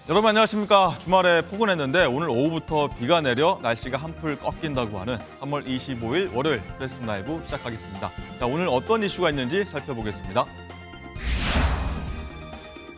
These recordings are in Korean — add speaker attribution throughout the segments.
Speaker 1: 여러분 안녕하십니까. 주말에 포근했는데 오늘 오후부터 비가 내려 날씨가 한풀 꺾인다고 하는 3월 25일 월요일 프레스 라이브 시작하겠습니다. 자, 오늘 어떤 이슈가 있는지 살펴보겠습니다.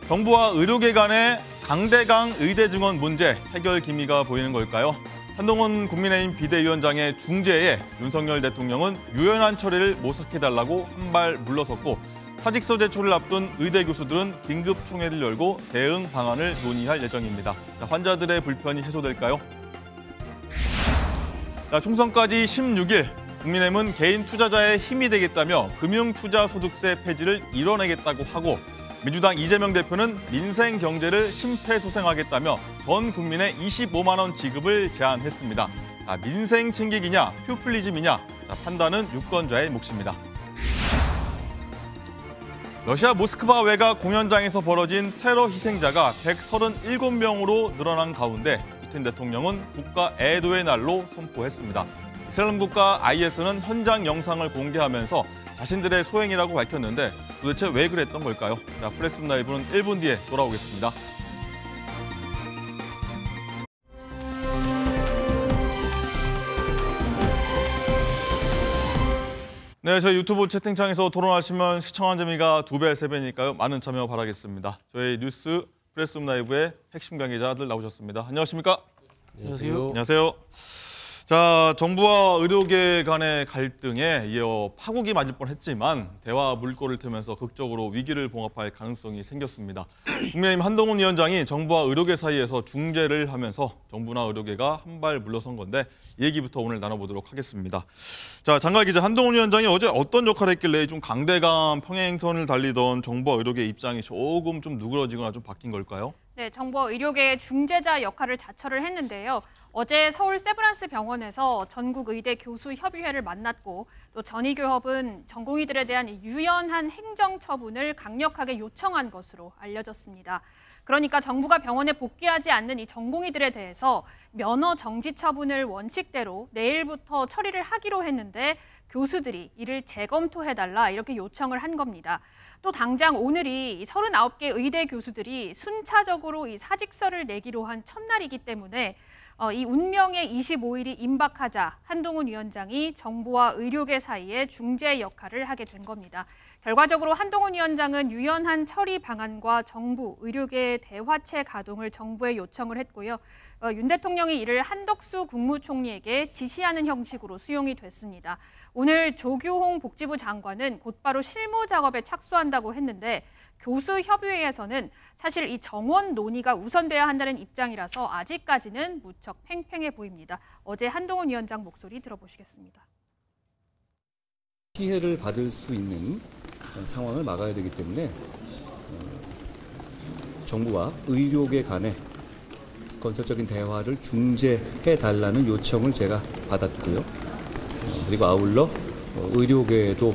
Speaker 1: 정부와 의료계 간의 강대강 의대 증원 문제 해결 기미가 보이는 걸까요? 한동훈 국민의힘 비대위원장의 중재에 윤석열 대통령은 유연한 처리를 모색해달라고 한 발 물러섰고 사직서 제출을 앞둔 의대 교수들은 긴급 총회를 열고 대응 방안을 논의할 예정입니다. 자, 환자들의 불편이 해소될까요? 자, 총선까지 16일, 국민의힘은 개인 투자자의 힘이 되겠다며 금융투자소득세 폐지를 이뤄내겠다고 하고 민주당 이재명 대표는 민생 경제를 심폐소생하겠다며 전 국민의 25만 원 지급을 제안했습니다. 자, 민생 챙기기냐, 퓨플리즘이냐, 자, 판단은 유권자의 몫입니다. 러시아 모스크바 외곽 공연장에서 벌어진 테러 희생자가 137명으로 늘어난 가운데 푸틴 대통령은 국가 애도의 날로 선포했습니다. 이슬람 국가 IS는 현장 영상을 공개하면서 자신들의 소행이라고 밝혔는데 도대체 왜 그랬던 걸까요? 자, 프레스 라이브는 1분 뒤에 돌아오겠습니다. 네, 저희 유튜브 채팅창에서 토론하시면 시청한 재미가 2배, 3배니까요. 많은 참여 바라겠습니다. 저희 뉴스 프레스 라이브의 핵심 관계자들 나오셨습니다. 안녕하십니까?
Speaker 2: 안녕하세요.
Speaker 1: 안녕하세요. 자, 정부와 의료계 간의 갈등에 이어 파국이 맞을 뻔했지만 대화 물꼬를 트면서 극적으로 위기를 봉합할 가능성이 생겼습니다. 국민의힘 한동훈 위원장이 정부와 의료계 사이에서 중재를 하면서 정부나 의료계가 한 발 물러선 건데 이 얘기부터 오늘 나눠보도록 하겠습니다. 자, 장관 기자, 한동훈 위원장이 어제 어떤 역할을 했길래 좀 강대강 평행선을 달리던 정부와 의료계 입장이 조금 좀 누그러지거나 좀 바뀐 걸까요?
Speaker 3: 네, 정부와 의료계의 중재자 역할을 자처를 했는데요. 어제 서울 세브란스 병원에서 전국 의대 교수 협의회를 만났고 또 전의교협은 전공의들에 대한 유연한 행정 처분을 강력하게 요청한 것으로 알려졌습니다. 그러니까 정부가 병원에 복귀하지 않는 이 전공의들에 대해서 면허 정지 처분을 원칙대로 내일부터 처리를 하기로 했는데 교수들이 이를 재검토해달라 이렇게 요청을 한 겁니다. 또 당장 오늘이 39개 의대 교수들이 순차적으로 이 사직서를 내기로 한 첫날이기 때문에 이 운명의 25일이 임박하자 한동훈 위원장이 정부와 의료계 사이에 중재 역할을 하게 된 겁니다. 결과적으로 한동훈 위원장은 유연한 처리 방안과 정부, 의료계 대화체 가동을 정부에 요청을 했고요. 윤 대통령이 이를 한덕수 국무총리에게 지시하는 형식으로 수용이 됐습니다. 오늘 조규홍 복지부 장관은 곧바로 실무 작업에 착수한다고 했는데 교수협의회에서는 사실 이 정원 논의가 우선돼야 한다는 입장이라서 아직까지는 무척 팽팽해 보입니다. 어제 한동훈 위원장 목소리 들어보시겠습니다.
Speaker 2: 피해를 받을 수 있는 상황을 막아야 되기 때문에 정부와 의료계 간의 건설적인 대화를 중재해달라는 요청을 제가 받았고요. 그리고 아울러 의료계도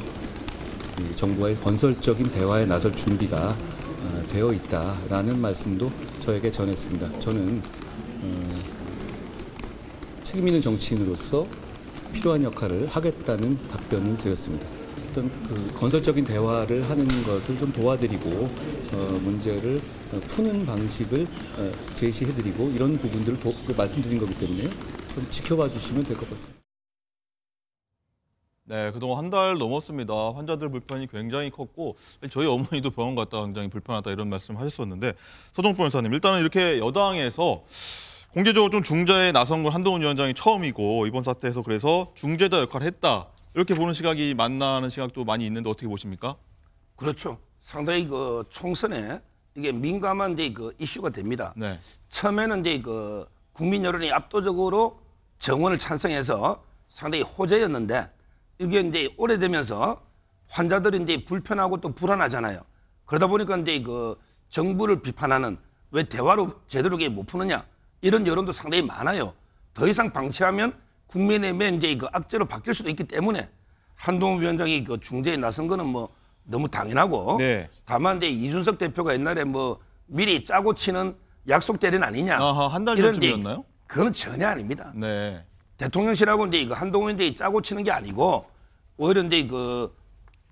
Speaker 2: 정부와의 건설적인 대화에 나설 준비가 되어 있다라는 말씀도 저에게 전했습니다. 저는 책임 있는 정치인으로서 필요한 역할을 하겠다는 답변을 드렸습니다. 어떤 그 건설적인 대화를 하는 것을 좀 도와드리고 문제를 푸는 방식을 제시해드리고 이런 부분들을 말씀드린 거기 때문에 좀 지켜봐 주시면 될 것 같습니다.
Speaker 1: 네, 그동안 한 달 넘었습니다. 환자들 불편이 굉장히 컸고 저희 어머니도 병원 갔다가 굉장히 불편하다 이런 말씀 하셨었는데 서정포 변호사님, 일단은 이렇게 여당에서 공개적으로 좀 중재에 나선 건 한동훈 위원장이 처음이고 이번 사태에서 그래서 중재자 역할을 했다. 이렇게 보는 시각이 만나는 시각도 많이 있는데 어떻게 보십니까?
Speaker 4: 그렇죠. 상당히 그 총선에 이게 민감한 이제 그 이슈가 됩니다.
Speaker 1: 네.
Speaker 4: 처음에는 이제 그 국민 여론이 압도적으로 정원을 찬성해서 상당히 호재였는데 이게 이제 오래되면서 환자들이 이제 불편하고 또 불안하잖아요. 그러다 보니까 이제 그 정부를 비판하는 왜 대화로 제대로 못 푸느냐 이런 여론도 상당히 많아요. 더 이상 방치하면 국민의힘의 이제 그 악재로 바뀔 수도 있기 때문에 한동훈 위원장이 그 중재에 나선 거는 뭐 너무 당연하고
Speaker 1: 네.
Speaker 4: 다만 이제 이준석 대표가 옛날에 뭐 미리 짜고 치는 약속 대련 아니냐.
Speaker 1: 한 달 전쯤이었나요?
Speaker 4: 그건 전혀 아닙니다.
Speaker 1: 네.
Speaker 4: 대통령실하고 이제 그 한동훈 이제 짜고 치는 게 아니고 오히려 이제 그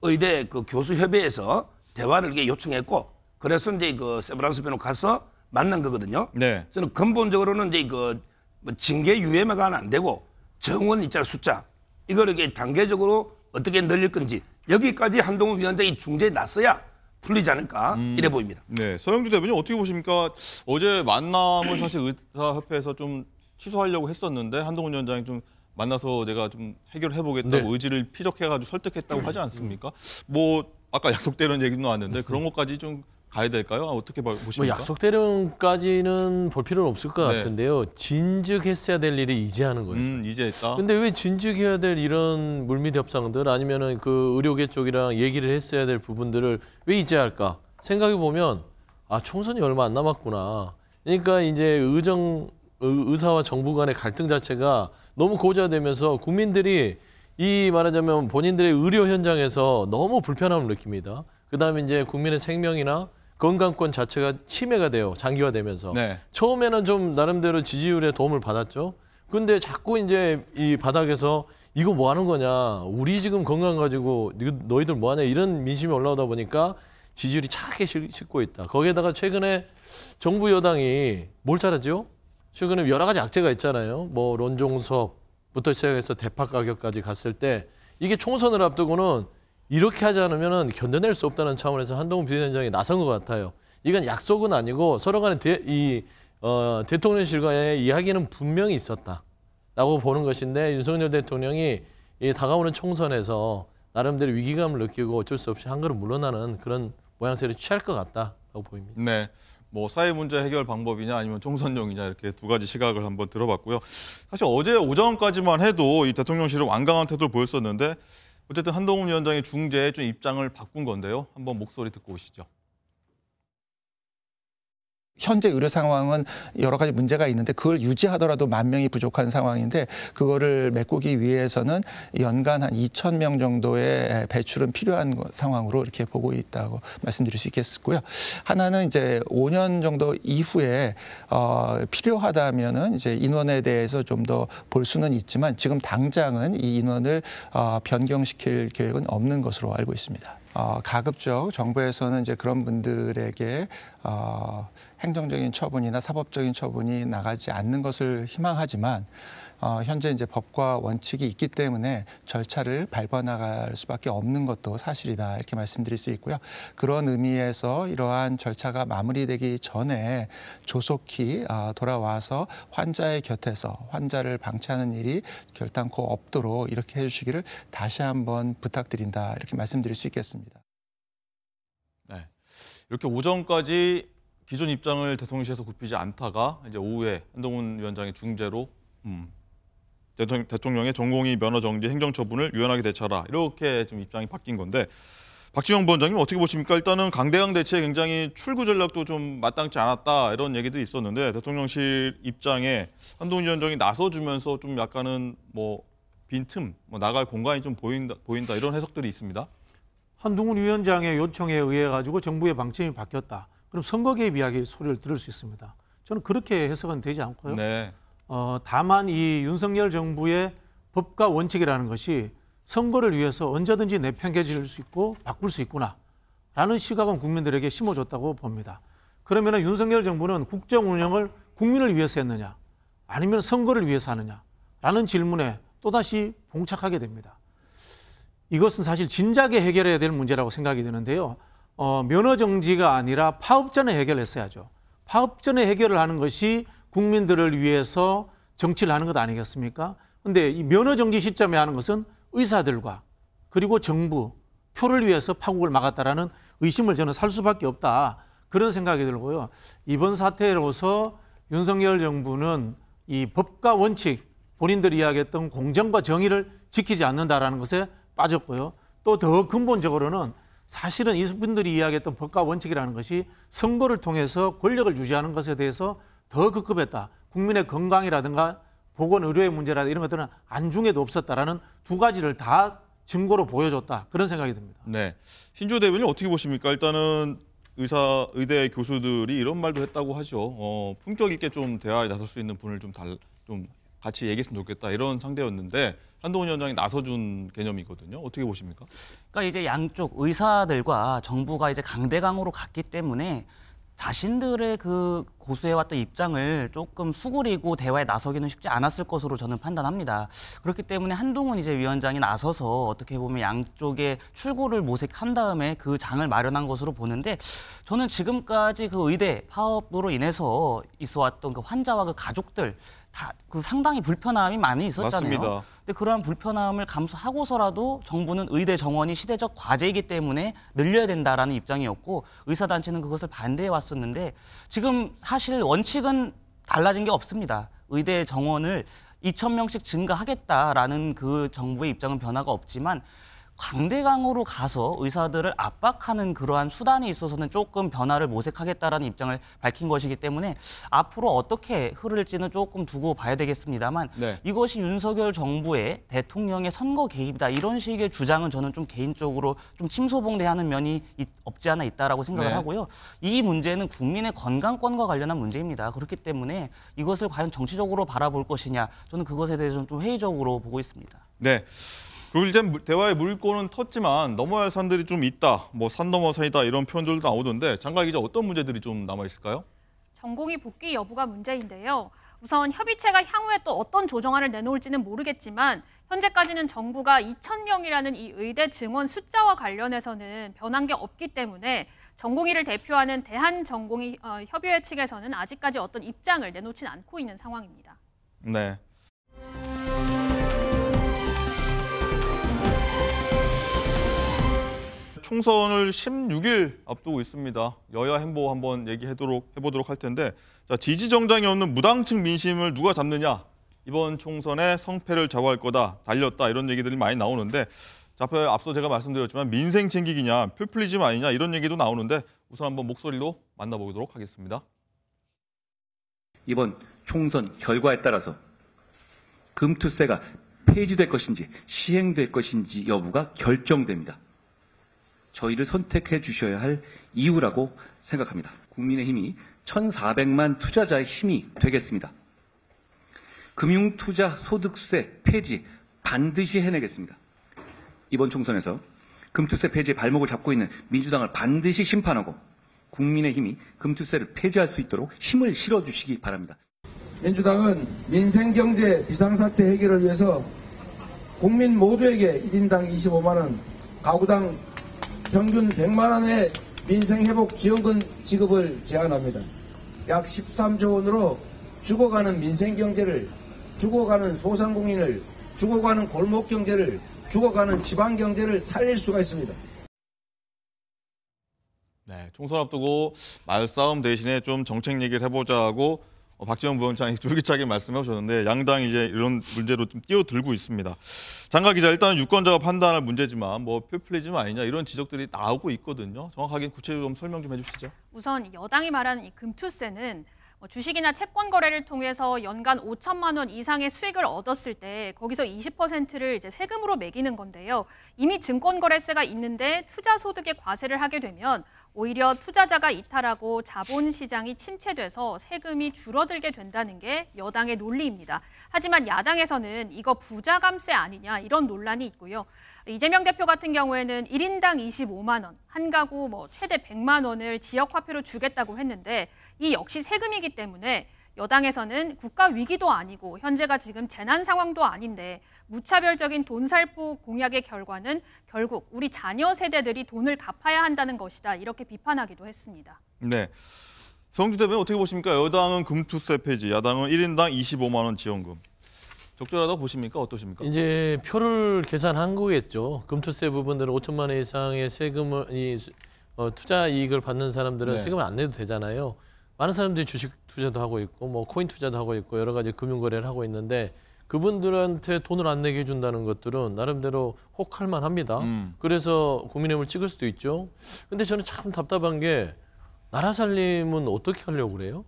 Speaker 4: 의대 그 교수 협의회에서 대화를 이게 요청했고 그래서 이제 그 세브란스 병원 가서 만난 거거든요.
Speaker 1: 네.
Speaker 4: 저는 근본적으로는 이제 뭐 징계 유예만 안 되고 정원 있잖아 숫자 이거를 이렇게 단계적으로 어떻게 늘릴 건지 여기까지 한동훈 위원장이 중재에 나서야 풀리지 않을까 이래 보입니다.
Speaker 1: 네, 서영주 대변인 어떻게 보십니까? 어제 만남을 사실 의사협회에서 좀 취소하려고 했었는데 한동훈 위원장이 좀 만나서 내가 좀 해결해보겠다고
Speaker 5: 네.
Speaker 1: 의지를 피력해가지고 설득했다고 하지 않습니까? 뭐 아까 약속대로는 얘기도 나왔는데 그런 것까지 좀 가야 될까요? 어떻게
Speaker 5: 뭐
Speaker 1: 보십니까?
Speaker 5: 약속 대령까지는 볼 필요는 없을 것
Speaker 1: 네.
Speaker 5: 같은데요. 진즉했어야 될 일이 이제 하는 거예요.
Speaker 1: 이제 했다.
Speaker 5: 근데 왜 진즉해야 될 이런 물밑 협상들 아니면은 그 의료계 쪽이랑 얘기를 했어야 될 부분들을 왜 이제 할까? 생각해 보면 아 총선이 얼마 안 남았구나. 그러니까 이제 의사와 정부 간의 갈등 자체가 너무 고조되면서 국민들이 이 말하자면 본인들의 의료 현장에서 너무 불편함을 느낍니다. 그다음에 이제 국민의 생명이나 건강권 자체가 침해가 돼요. 장기화되면서.
Speaker 1: 네.
Speaker 5: 처음에는 좀 나름대로 지지율에 도움을 받았죠. 근데 자꾸 이제 이 바닥에서 이거 뭐 하는 거냐. 우리 지금 건강 가지고 너희들 뭐 하냐. 이런 민심이 올라오다 보니까 지지율이 차게 싣고 있다. 거기에다가 최근에 정부 여당이 뭘 잘하죠? 최근에 여러 가지 악재가 있잖아요. 뭐 론종석부터 시작해서 대파 가격까지 갔을 때 이게 총선을 앞두고는 이렇게 하지 않으면 견뎌낼 수 없다는 차원에서 한동훈 비대위원장이 나선 것 같아요. 이건 약속은 아니고 서로 간에 대통령실과의 이야기는 분명히 있었다라고 보는 것인데 윤석열 대통령이 이 다가오는 총선에서 나름대로 위기감을 느끼고 어쩔 수 없이 한 걸음 물러나는 그런 모양새를 취할 것 같다라고 보입니다.
Speaker 1: 네. 뭐 사회 문제 해결 방법이냐 아니면 총선용이냐 이렇게 두 가지 시각을 한번 들어봤고요. 사실 어제 오전까지만 해도 이 대통령실은 완강한 태도를 보였었는데 어쨌든 한동훈 위원장의 중재에 좀 입장을 바꾼 건데요. 한번 목소리 듣고 오시죠.
Speaker 6: 현재 의료 상황은 여러 가지 문제가 있는데 그걸 유지하더라도 10,000명이 부족한 상황인데 그거를 메꾸기 위해서는 연간 한 2,000명 정도의 배출은 필요한 상황으로 이렇게 보고 있다고 말씀드릴 수 있겠고요. 하나는 이제 5년 정도 이후에 필요하다면은 이제 인원에 대해서 좀 더 볼 수는 있지만 지금 당장은 이 인원을 변경시킬 계획은 없는 것으로 알고 있습니다. 가급적 정부에서는 이제 그런 분들에게 행정적인 처분이나 사법적인 처분이 나가지 않는 것을 희망하지만 현재 이제 법과 원칙이 있기 때문에 절차를 밟아 나갈 수밖에 없는 것도 사실이다 이렇게 말씀드릴 수 있고요. 그런 의미에서 이러한 절차가 마무리되기 전에 조속히 돌아와서 환자의 곁에서 환자를 방치하는 일이 결단코 없도록 이렇게 해주시기를 다시 한번 부탁드린다 이렇게 말씀드릴 수 있겠습니다.
Speaker 1: 네. 이렇게 오전까지 기존 입장을 대통령실에서 굽히지 않다가 이제 오후에 한동훈 위원장의 중재로 대통령의 전공의 면허 정지 행정처분을 유연하게 대처하라 이렇게 좀 입장이 바뀐 건데 박지영 부원장님 어떻게 보십니까? 일단은 강대강 대치에 굉장히 출구 전략도 좀 마땅치 않았다 이런 얘기들이 있었는데 대통령실 입장에 한동훈 위원장이 나서주면서 좀 약간은 뭐 빈틈, 나갈 공간이 좀 보인다 이런 해석들이 있습니다.
Speaker 7: 한동훈 위원장의 요청에 의해 가지고 정부의 방침이 바뀌었다. 그럼 선거 개입 이야기 소리를 들을 수 있습니다. 저는 그렇게 해석은 되지 않고요.
Speaker 1: 네.
Speaker 7: 다만 이 윤석열 정부의 법과 원칙이라는 것이 선거를 위해서 언제든지 내팽개칠 수 있고 바꿀 수 있구나라는 시각은 국민들에게 심어줬다고 봅니다. 그러면 윤석열 정부는 국정 운영을 국민을 위해서 했느냐 아니면 선거를 위해서 하느냐라는 질문에 또다시 봉착하게 됩니다. 이것은 사실 진작에 해결해야 될 문제라고 생각이 드는데요. 면허 정지가 아니라 파업 전에 해결했어야죠. 파업 전에 해결을 하는 것이 국민들을 위해서 정치를 하는 것 아니겠습니까? 그런데 이 면허 정지 시점에 하는 것은 의사들과 그리고 정부, 표를 위해서 파국을 막았다라는 의심을 저는 살 수밖에 없다. 그런 생각이 들고요. 이번 사태로서 윤석열 정부는 이 법과 원칙, 본인들이 이야기했던 공정과 정의를 지키지 않는다라는 것에 빠졌고요. 또 더 근본적으로는 사실은 이분들이 이야기했던 법과 원칙이라는 것이 선거를 통해서 권력을 유지하는 것에 대해서 더 급급했다. 국민의 건강이라든가 보건의료의 문제라든가 이런 것들은 안중에도 없었다라는 두 가지를 다 증거로 보여줬다. 그런 생각이 듭니다.
Speaker 1: 네, 신조 대변인 어떻게 보십니까? 일단은 의대 교수들이 이런 말도 했다고 하죠. 품격 있게 좀 대화에 나설 수 있는 분을 좀 같이 얘기했으면 좋겠다 이런 상대였는데 한동훈 위원장이 나서준 개념이거든요. 어떻게 보십니까?
Speaker 8: 그러니까 이제 양쪽 의사들과 정부가 이제 강대강으로 갔기 때문에 자신들의 그 고수해왔던 입장을 조금 수그리고 대화에 나서기는 쉽지 않았을 것으로 저는 판단합니다. 그렇기 때문에 한동훈 이제 위원장이 나서서 어떻게 보면 양쪽의 출구를 모색한 다음에 그 장을 마련한 것으로 보는데, 저는 지금까지 그 의대 파업으로 인해서 있어왔던 그 환자와 그 가족들 다 그 상당히 불편함이 많이 있었잖아요.
Speaker 1: 맞습니다.
Speaker 8: 근데 그러한 불편함을 감수하고서라도 정부는 의대 정원이 시대적 과제이기 때문에 늘려야 된다라는 입장이었고, 의사단체는 그것을 반대해 왔었는데, 지금 사실 원칙은 달라진 게 없습니다. 의대 정원을 2,000명씩 증가하겠다라는 그 정부의 입장은 변화가 없지만, 강대강으로 가서 의사들을 압박하는 그러한 수단에 있어서는 조금 변화를 모색하겠다라는 입장을 밝힌 것이기 때문에 앞으로 어떻게 흐를지는 조금 두고 봐야 되겠습니다만,
Speaker 1: 네.
Speaker 8: 이것이 윤석열 정부의 대통령의 선거 개입이다, 이런 식의 주장은 저는 좀 개인적으로 좀 침소봉대하는 면이 없지 않아 있다라고 생각을
Speaker 1: 네.
Speaker 8: 하고요. 이 문제는 국민의 건강권과 관련한 문제입니다. 그렇기 때문에 이것을 과연 정치적으로 바라볼 것이냐, 저는 그것에 대해서 좀 회의적으로 보고 있습니다.
Speaker 1: 네. 그리고 이제 대화의 물꼬는 텄지만 넘어야 할 산들이 좀 있다. 뭐 산 넘어 산이다 이런 표현들도 나오던데, 장가 기자 어떤 문제들이 좀 남아 있을까요?
Speaker 3: 전공의 복귀 여부가 문제인데요. 우선 협의체가 향후에 또 어떤 조정안을 내놓을지는 모르겠지만, 현재까지는 정부가 2,000명이라는 이 의대 증원 숫자와 관련해서는 변한 게 없기 때문에 전공의를 대표하는 대한전공의 협의회 측에서는 아직까지 어떤 입장을 내놓지는 않고 있는 상황입니다.
Speaker 1: 네. 총선을 16일 앞두고 있습니다. 여야 행보 한번 해보도록 할 텐데, 자, 지지 정당이 없는 무당층 민심을 누가 잡느냐, 이번 총선에 성패를 좌우할 거다, 달렸다, 이런 얘기들이 많이 나오는데, 자, 앞서 제가 말씀드렸지만 민생 챙기기냐, 표퓰리즘 아니냐, 이런 얘기도 나오는데, 우선 한번 목소리로 만나보도록 하겠습니다.
Speaker 9: 이번 총선 결과에 따라서 금투세가 폐지될 것인지 시행될 것인지 여부가 결정됩니다. 저희를 선택해 주셔야 할 이유라고 생각합니다. 국민의힘이 1,400만 투자자의 힘이 되겠습니다. 금융투자 소득세 폐지 반드시 해내겠습니다. 이번 총선에서 금투세 폐지의 발목을 잡고 있는 민주당을 반드시 심판하고 국민의힘이 금투세를 폐지할 수 있도록 힘을 실어주시기 바랍니다.
Speaker 10: 민주당은 민생경제 비상사태 해결을 위해서 국민 모두에게 1인당 25만 원, 가구당 평균 100만 원의 민생회복 지원금 지급을 제안합니다. 약 13조 원으로 죽어가는 민생경제를, 죽어가는 소상공인을, 죽어가는 골목경제를, 죽어가는 지방경제를 살릴 수가 있습니다.
Speaker 1: 네, 총선 앞두고 말싸움 대신에 좀 정책 얘기를 해보자고 박지원 부원장이 쫄깃하게 말씀해 주셨는데, 양당이 이제 이런 문제로 좀 뛰어들고 있습니다. 장가 기자, 일단은 유권자가 판단할 문제지만 뭐 표퓰리즘 아니냐, 이런 지적들이 나오고 있거든요. 정확하게 구체적으로 좀 설명 좀 해주시죠.
Speaker 3: 우선 여당이 말하는 이 금투세는 주식이나 채권 거래를 통해서 연간 5천만 원 이상의 수익을 얻었을 때 거기서 20%를 이제 세금으로 매기는 건데요. 이미 증권거래세가 있는데 투자 소득에 과세를 하게 되면 오히려 투자자가 이탈하고 자본시장이 침체돼서 세금이 줄어들게 된다는 게 여당의 논리입니다. 하지만 야당에서는 이거 부자감세 아니냐, 이런 논란이 있고요. 이재명 대표 같은 경우에는 1인당 25만 원, 한 가구 최대 100만 원을 지역화폐로 주겠다고 했는데, 이 역시 세금이기 때문에 여당에서는 국가 위기도 아니고 현재가 지금 재난 상황도 아닌데 무차별적인 돈살포 공약의 결과는 결국 우리 자녀 세대들이 돈을 갚아야 한다는 것이다, 이렇게 비판하기도 했습니다.
Speaker 1: 네. 성주 대변인 어떻게 보십니까? 여당은 금투세 폐지, 야당은 1인당 25만 원 지원금. 적절하다고 보십니까? 어떠십니까?
Speaker 5: 이제 표를 계산한 거겠죠. 금투세 부분들은 5천만 원 이상의 세금을 투자 이익을 받는 사람들은
Speaker 1: 네.
Speaker 5: 세금을 안 내도 되잖아요. 많은 사람들이 주식 투자도 하고 있고 뭐 코인 투자도 하고 있고 여러 가지 금융 거래를 하고 있는데, 그분들한테 돈을 안 내게 해준다는 것들은 나름대로 혹할 만합니다. 그래서 국민의힘을 찍을 수도 있죠. 근데 저는 참 답답한 게, 나라 살림은 어떻게 하려고 그래요?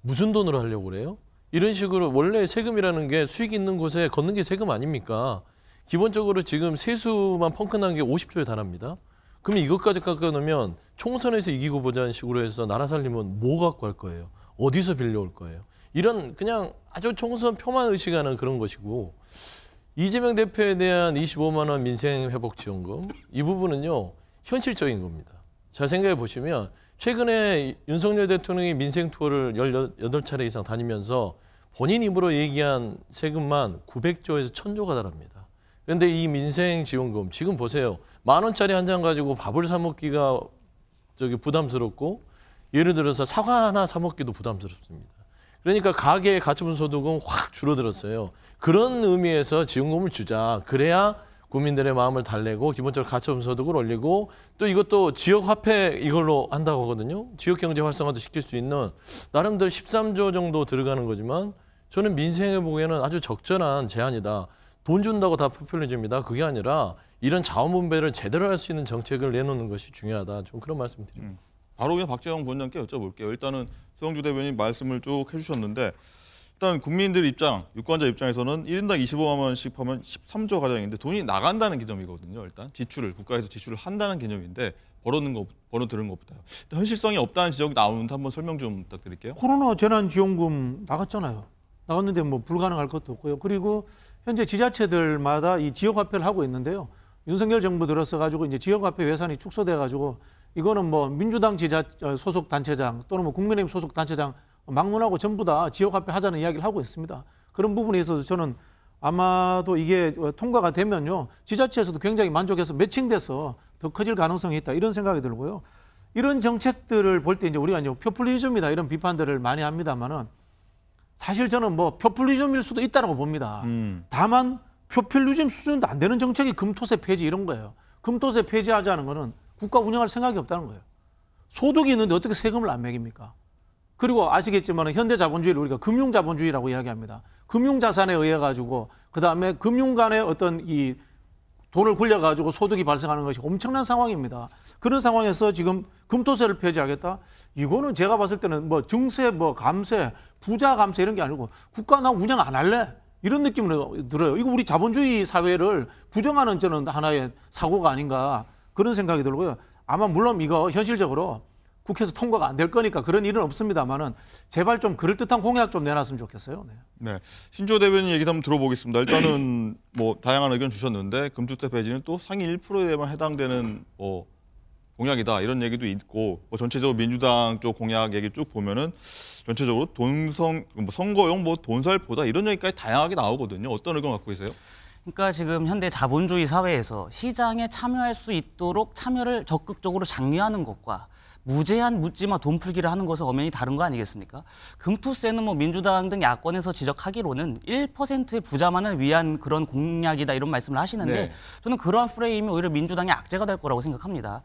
Speaker 5: 무슨 돈으로 하려고 그래요? 이런 식으로 원래 세금이라는 게 수익 있는 곳에 걷는 게 세금 아닙니까? 기본적으로 지금 세수만 펑크난 게 50조에 달합니다. 그럼 이것까지 깎아놓으면 총선에서 이기고 보자는 식으로 해서 나라 살림은 뭐 갖고 할 거예요? 어디서 빌려올 거예요? 이런 그냥 아주 총선 표만 의식하는 그런 것이고, 이재명 대표에 대한 25만 원 민생회복지원금, 이 부분은요 현실적인 겁니다. 잘 생각해 보시면 최근에 윤석열 대통령이 민생 투어를 18차례 이상 다니면서 본인 입으로 얘기한 세금만 900조에서 1000조가 달합니다. 그런데 이 민생 지원금 지금 보세요. 10,000원짜리 한 장 가지고 밥을 사 먹기가 부담스럽고 예를 들어서 사과 하나 사 먹기도 부담스럽습니다. 그러니까 가계의 가처분 소득은 확 줄어들었어요. 그런 의미에서 지원금을 주자. 그래야 국민들의 마음을 달래고 기본적으로 가처분 소득을 올리고 또 이것도 지역 화폐 이걸로 한다고 하거든요. 지역 경제 활성화도 시킬 수 있는 나름대로 13조 정도 들어가는 거지만 저는 민생에 보기에는 아주 적절한 제안이다. 돈 준다고 다 포퓰리즘이다. 그게 아니라 이런 자원 분배를 제대로 할 수 있는 정책을 내놓는 것이 중요하다. 좀 그런 말씀 드립니다.
Speaker 1: 바로 그냥 박재영 부원장께 여쭤볼게요. 일단은 서영주 대변인 말씀을 쭉 해주셨는데 일단 국민들 입장, 유권자 입장에서는 1인당 25만 원씩 하면 13조 가량인데 돈이 나간다는 개념이거든요. 일단 지출을 국가에서 지출을 한다는 개념인데 벌어들은 것보다요. 현실성이 없다는 지적이 나오는데 한번 설명 좀 부탁드릴게요.
Speaker 7: 코로나 재난지원금 나갔잖아요. 나갔는데 뭐 불가능할 것도 없고요. 그리고 현재 지자체들마다 이 지역화폐를 하고 있는데요. 윤석열 정부 들어서 가지고 이제 지역화폐 예산이 축소돼 가지고 이거는 뭐 민주당 소속 단체장 또는 뭐 국민의힘 소속 단체장 막론하고 전부 다 지역화폐 하자는 이야기를 하고 있습니다. 그런 부분에 있어서 저는 아마도 이게 통과가 되면요. 지자체에서도 굉장히 만족해서 매칭돼서 더 커질 가능성이 있다. 이런 생각이 들고요. 이런 정책들을 볼 때 이제 우리가 이제 포퓰리즘이다 이런 비판들을 많이 합니다만은 사실 저는 뭐 포퓰리즘일 수도 있다고 봅니다. 다만 포퓰리즘 수준도 안 되는 정책이 금토세 폐지 이런 거예요. 금토세 폐지하자는 거는 국가 운영할 생각이 없다는 거예요. 소득이 있는데 어떻게 세금을 안 매깁니까? 그리고 아시겠지만 현대 자본주의를 우리가 금융 자본주의라고 이야기합니다. 금융 자산에 의해 가지고 그다음에 금융 간의 어떤 이 돈을 굴려 가지고 소득이 발생하는 것이 엄청난 상황입니다. 그런 상황에서 지금 금토세를 폐지하겠다? 이거는 제가 봤을 때는 뭐 증세, 뭐 감세, 부자 감세 이런 게 아니고 국가 나 운영 안 할래? 이런 느낌으로 들어요. 이거 우리 자본주의 사회를 부정하는 저는 하나의 사고가 아닌가 그런 생각이 들고요. 아마 물론 이거 현실적으로 국회에서 통과가 안 될 거니까 그런 일은 없습니다만은 제발 좀 그럴듯한 공약 좀 내놨으면 좋겠어요.
Speaker 1: 네. 신조 대변인 얘기도 한번 들어보겠습니다. 일단은 뭐 다양한 의견 주셨는데 금투세 폐지는 또 상위 1%에만 해당되는 공약이다 이런 얘기도 있고 전체적으로 민주당 쪽 공약 얘기 쭉 보면은 전체적으로 선거용 돈살보다 이런 얘기까지 다양하게 나오거든요. 어떤 의견 갖고 계세요?
Speaker 8: 그러니까 지금 현대 자본주의 사회에서 시장에 참여할 수 있도록 참여를 적극적으로 장려하는 것과 무제한 묻지마 돈 풀기를 하는 것은 엄연히 다른 거 아니겠습니까? 금투세는 뭐 민주당 등 야권에서 지적하기로는 1%의 부자만을 위한 그런 공약이다 이런 말씀을 하시는데
Speaker 1: 네.
Speaker 8: 저는 그러한 프레임이 오히려 민주당의 악재가 될 거라고 생각합니다.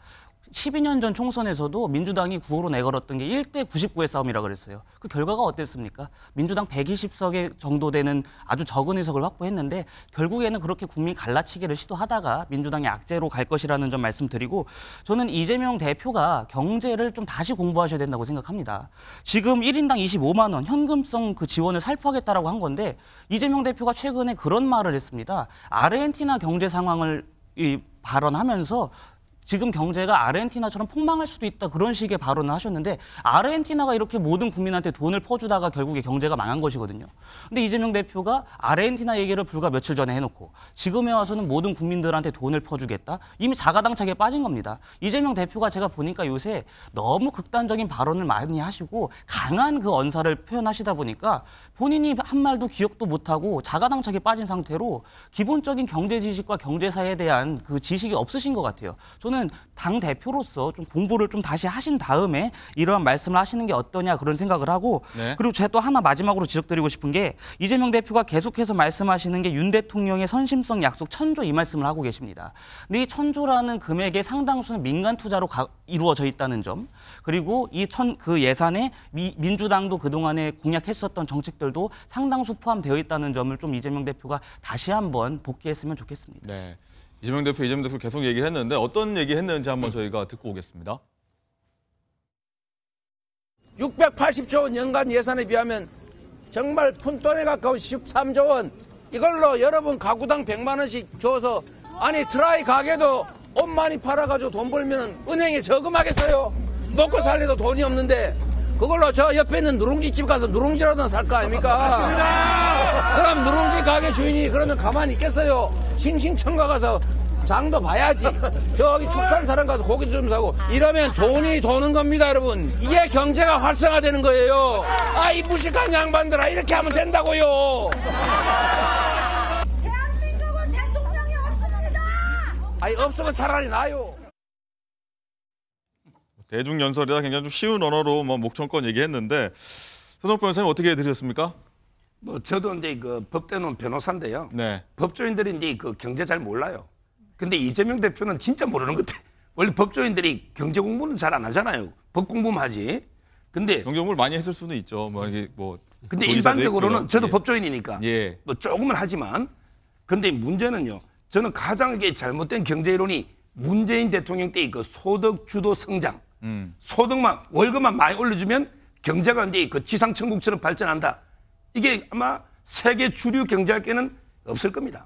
Speaker 8: 12년 전 총선에서도 민주당이 구호로 내걸었던 게 1대 99의 싸움이라고 그랬어요. 그 결과가 어땠습니까? 민주당 120석에 정도 되는 아주 적은 의석을 확보했는데 결국에는 그렇게 국민 갈라치기를 시도하다가 민주당의 악재로 갈 것이라는 점 말씀드리고 저는 이재명 대표가 경제를 좀 다시 공부하셔야 된다고 생각합니다. 지금 1인당 25만 원 현금성 그 지원을 살포하겠다라고 한 건데 이재명 대표가 최근에 그런 말을 했습니다. 아르헨티나 경제 상황을 발언하면서 지금 경제가 아르헨티나처럼 폭망할 수도 있다 그런 식의 발언을 하셨는데 아르헨티나가 이렇게 모든 국민한테 돈을 퍼주다가 결국에 경제가 망한 것이거든요. 근데 이재명 대표가 아르헨티나 얘기를 불과 며칠 전에 해놓고 지금에 와서는 모든 국민들한테 돈을 퍼주겠다? 이미 자가당착에 빠진 겁니다. 이재명 대표가 제가 보니까 요새 너무 극단적인 발언을 많이 하시고 강한 그 언사를 표현하시다 보니까 본인이 한 말도 기억도 못하고 자가당착에 빠진 상태로 기본적인 경제 지식과 경제사에 대한 그 지식이 없으신 것 같아요. 저는 당 대표로서 좀 공부를 좀 다시 하신 다음에 이러한 말씀을 하시는 게 어떠냐 그런 생각을 하고
Speaker 1: 네.
Speaker 8: 그리고 제가 또 하나 마지막으로 지적드리고 싶은 게 이재명 대표가 계속해서 말씀하시는 게 윤 대통령의 선심성 약속 1000조 이 말씀을 하고 계십니다. 근데 이 1000조라는 금액의 상당수는 민간 투자로 이루어져 있다는 점 그리고 그 예산에 민주당도 그동안에 공약했었던 정책들도 상당수 포함되어 있다는 점을 좀 이재명 대표가 다시 한번 복귀했으면 좋겠습니다.
Speaker 1: 네. 이재명 대표 계속 얘기를 했는데 어떤 얘기 했는지 한번 저희가 듣고 오겠습니다.
Speaker 10: 680조 원 연간 예산에 비하면 정말 푼돈에 가까운 13조 원 이걸로 여러분 가구당 100만 원씩 줘서 아니 드라이 가게도 옷 많이 팔아가지고 돈 벌면 은행에 저금하겠어요? 먹고 살래도 돈이 없는데 그걸로 저 옆에 있는 누룽지집 가서 누룽지라도 살 거 아닙니까? 그럼 누룽지 가게 주인이 그러면 가만히 있겠어요? 싱싱청가 가서 장도 봐야지. 저기 축산사람 가서 고기 좀 사고 이러면 돈이 도는 겁니다, 여러분. 이게 경제가 활성화되는 거예요. 아, 이 무식한 양반들아, 이렇게 하면 된다고요.
Speaker 11: 대한민국은 대통령이 없습니다.
Speaker 10: 아니, 없으면 차라리 나요.
Speaker 1: 대중연설이라 굉장히 좀 쉬운 언어로 뭐 목청권 얘기했는데 손석구 변호사님 어떻게 들으셨습니까?
Speaker 4: 뭐 저도 이제 그 법대는 변호사인데요.
Speaker 1: 네.
Speaker 4: 법조인들이 이제 그 경제 잘 몰라요. 근데 이재명 대표는 진짜 모르는 것 같아. 원래 법조인들이 경제 공부는 잘 안 하잖아요. 법 공부만 하지. 근데
Speaker 1: 경제 공부를 많이 했을 수는 있죠. 뭐 이게 뭐.
Speaker 4: 근데
Speaker 1: 도의사도
Speaker 4: 일반적으로는
Speaker 1: 했고요.
Speaker 4: 저도
Speaker 1: 예.
Speaker 4: 법조인이니까
Speaker 1: 예.
Speaker 4: 뭐 조금은 하지만 근데 문제는요. 저는 가장 이게 잘못된 경제 이론이 문재인 대통령 때의 그 소득 주도 성장, 소득만 월급만 많이 올려주면 경제가 이제 그 지상천국처럼 발전한다. 이게 아마 세계 주류 경제학계는 없을 겁니다.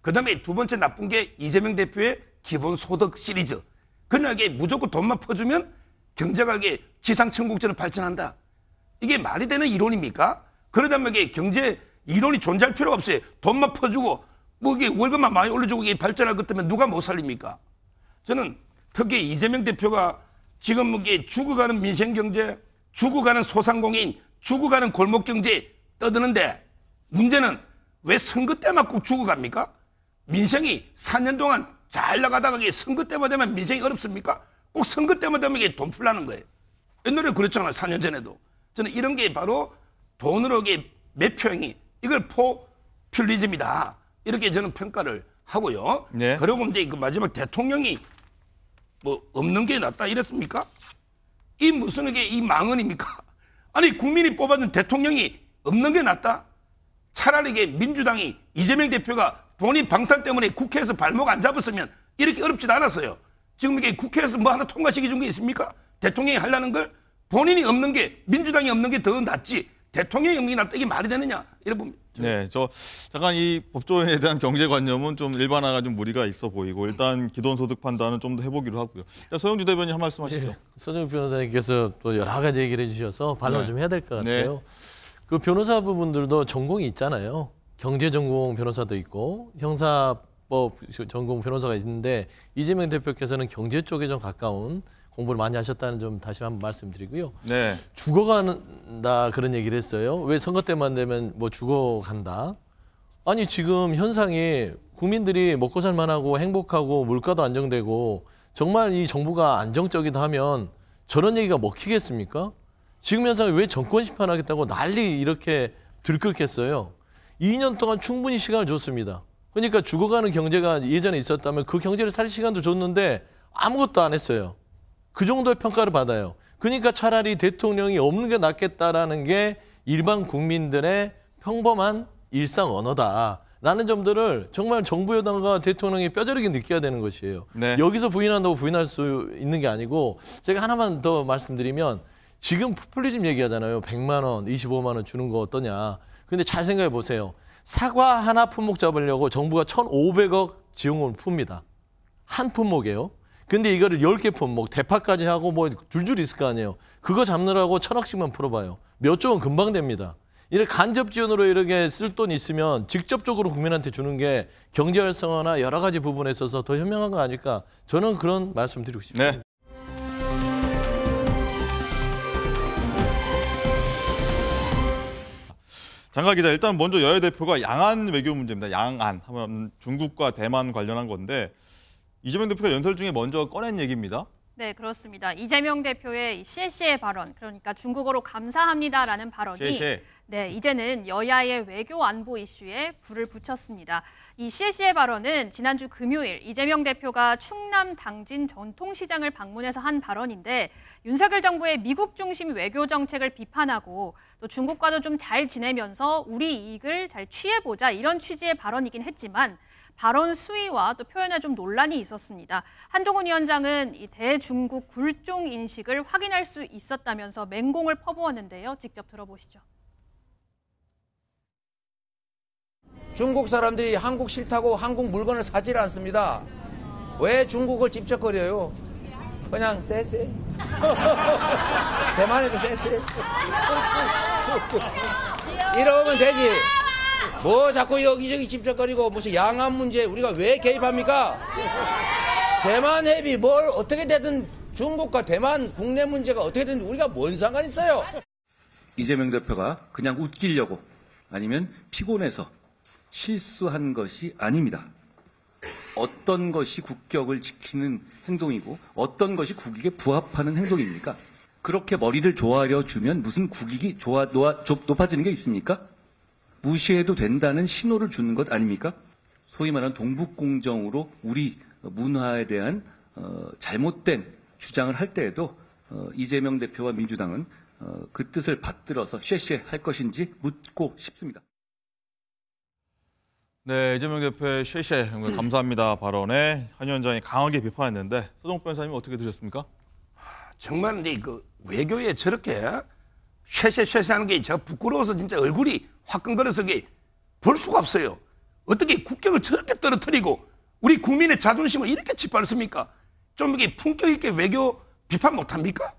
Speaker 4: 그다음에 두 번째 나쁜 게 이재명 대표의 기본소득 시리즈. 그냥 이게 무조건 돈만 퍼주면 경제가 이게 지상천국처럼 발전한다. 이게 말이 되는 이론입니까? 그러다면 이게 경제 이론이 존재할 필요가 없어요. 돈만 퍼주고 뭐 이게 월급만 많이 올려주고 이게 발전할 것 때문에 누가 못 살립니까? 저는 특히 이재명 대표가 지금 이게 죽어가는 민생경제, 죽어가는 소상공인, 죽어가는 골목경제 떠드는데 문제는 왜 선거 때만 꼭 죽어갑니까? 민생이 4년 동안 잘 나가다가 이게 선거 때만 되면 민생이 어렵습니까? 꼭 선거 때만 되면 이게 돈 풀라는 거예요. 옛날에 그랬잖아요. 4년 전에도. 저는 이런 게 바로 돈으로 이게 매표행위, 이걸 포퓰리즘이다. 이렇게 저는 평가를 하고요.
Speaker 1: 네.
Speaker 4: 그리고 이제 그 마지막 대통령이 뭐 없는 게 낫다 이랬습니까? 이 무슨 이게 이 망언입니까? 아니 국민이 뽑아준 대통령이 없는 게 낫다? 차라리 이게 민주당이 이재명 대표가 본인 방탄 때문에 국회에서 발목 안 잡았으면 이렇게 어렵지도 않았어요. 지금 이게 국회에서 뭐 하나 통과시켜 준 게 있습니까? 대통령이 하려는 걸 본인이 없는 게 민주당이 없는 게 더 낫지 대통령이 없는 게 낫다 이게 말이 되느냐 이래 봅니다.
Speaker 1: 네, 저 잠깐 이 법조인에 대한 경제관념은 좀 일반화가 좀 무리가 있어 보이고 일단 기본소득 판단은 좀 더 해보기로 하고요. 자, 서영주 대변인 한 말씀 하시죠.
Speaker 5: 네, 서정욱 변호사님께서 또 여러 가지 얘기를 해주셔서 반론
Speaker 1: 네.
Speaker 5: 좀 해야 될 것 같아요.
Speaker 1: 네.
Speaker 5: 그 변호사 부분들도 전공이 있잖아요. 경제 전공 변호사도 있고 형사법 전공 변호사가 있는데 이재명 대표께서는 경제 쪽에 좀 가까운 공부를 많이 하셨다는 점 다시 한번 말씀드리고요.
Speaker 1: 네.
Speaker 5: 죽어간다 그런 얘기를 했어요. 왜 선거 때만 되면 뭐 죽어간다? 아니 지금 현상이 국민들이 먹고 살만하고 행복하고 물가도 안정되고 정말 이 정부가 안정적이다 하면 저런 얘기가 먹히겠습니까? 지금 현상이 왜 정권 심판하겠다고 난리 이렇게 들끓겠어요. 2년 동안 충분히 시간을 줬습니다. 그러니까 죽어가는 경제가 예전에 있었다면 그 경제를 살 시간도 줬는데 아무것도 안 했어요. 그 정도의 평가를 받아요. 그러니까 차라리 대통령이 없는 게 낫겠다라는 게 일반 국민들의 평범한 일상 언어다라는 점들을 정말 정부 여당과 대통령이 뼈저리게 느껴야 되는 것이에요.
Speaker 1: 네.
Speaker 5: 여기서 부인한다고 부인할 수 있는 게 아니고 제가 하나만 더 말씀드리면 지금 포퓰리즘 얘기하잖아요. 100만 원, 25만 원 주는 거 어떠냐. 근데 잘 생각해 보세요. 사과 하나 품목 잡으려고 정부가 1,500억 지원금을 풉니다. 한 품목이에요. 근데 이거를 10개 품목, 대파까지 하고 뭐 줄줄 있을 거 아니에요. 그거 잡느라고 1,000억씩만 풀어봐요. 몇 조 원 금방 됩니다. 이렇게 간접 지원으로 이렇게 쓸 돈 있으면 직접적으로 국민한테 주는 게 경제 활성화나 여러 가지 부분에 있어서 더 현명한 거 아닐까. 저는 그런 말씀 드리고 싶습니다.
Speaker 1: 네. 장가 기자, 일단 먼저 여야 대표가 양안 외교 문제입니다. 양안 하면 중국과 대만 관련한 건데 이재명 대표가 연설 중에 먼저 꺼낸 얘기입니다.
Speaker 3: 네, 그렇습니다. 이재명 대표의 시에시의 발언, 그러니까 중국어로 감사합니다라는 발언이
Speaker 1: 시에시에.
Speaker 3: 네, 이제는 여야의 외교 안보 이슈에 불을 붙였습니다. 이 시에시의 발언은 지난주 금요일 이재명 대표가 충남 당진 전통시장을 방문해서 한 발언인데 윤석열 정부의 미국 중심 외교 정책을 비판하고 또 중국과도 좀 잘 지내면서 우리 이익을 잘 취해보자 이런 취지의 발언이긴 했지만 발언 수위와 또 표현에 좀 논란이 있었습니다. 한동훈 위원장은 이 대중국 굴종 인식을 확인할 수 있었다면서 맹공을 퍼부었는데요. 직접 들어보시죠.
Speaker 10: 중국 사람들이 한국 싫다고 한국 물건을 사질 않습니다. 왜 중국을 집적거려요? 그냥 쎄쎄. 대만에도 쎄쎄. 이러면 되지. 뭐 자꾸 여기저기 집적거리고 무슨 양안 문제 우리가 왜 개입합니까? 대만 해비 뭘 어떻게 되든 중국과 대만 국내 문제가 어떻게 되든 우리가 뭔 상관 있어요?
Speaker 9: 이재명 대표가 그냥 웃기려고 아니면 피곤해서 실수한 것이 아닙니다. 어떤 것이 국격을 지키는 행동이고 어떤 것이 국익에 부합하는 행동입니까? 그렇게 머리를 조아려 주면 무슨 국익이 높아지는 게 있습니까? 무시해도 된다는 신호를 주는 것 아닙니까? 소위 말하는 동북공정으로 우리 문화에 대한 잘못된 주장을 할 때에도 이재명 대표와 민주당은 그 뜻을 받들어서 쉐쉐 할 것인지 묻고 싶습니다.
Speaker 1: 네, 이재명 대표의 쉐쉐 감사합니다 발언에 한 위원장이 강하게 비판했는데 서정표 변호사님 어떻게 들으셨습니까?
Speaker 4: 정말 이제 그 외교에 저렇게 쉐쉐쉐쉐 하는 게 제가 부끄러워서 진짜 얼굴이 화끈거려서 볼 수가 없어요. 어떻게 국격을 저렇게 떨어뜨리고 우리 국민의 자존심을 이렇게 짓밟습니까? 좀 이게 품격 있게 외교 비판 못합니까?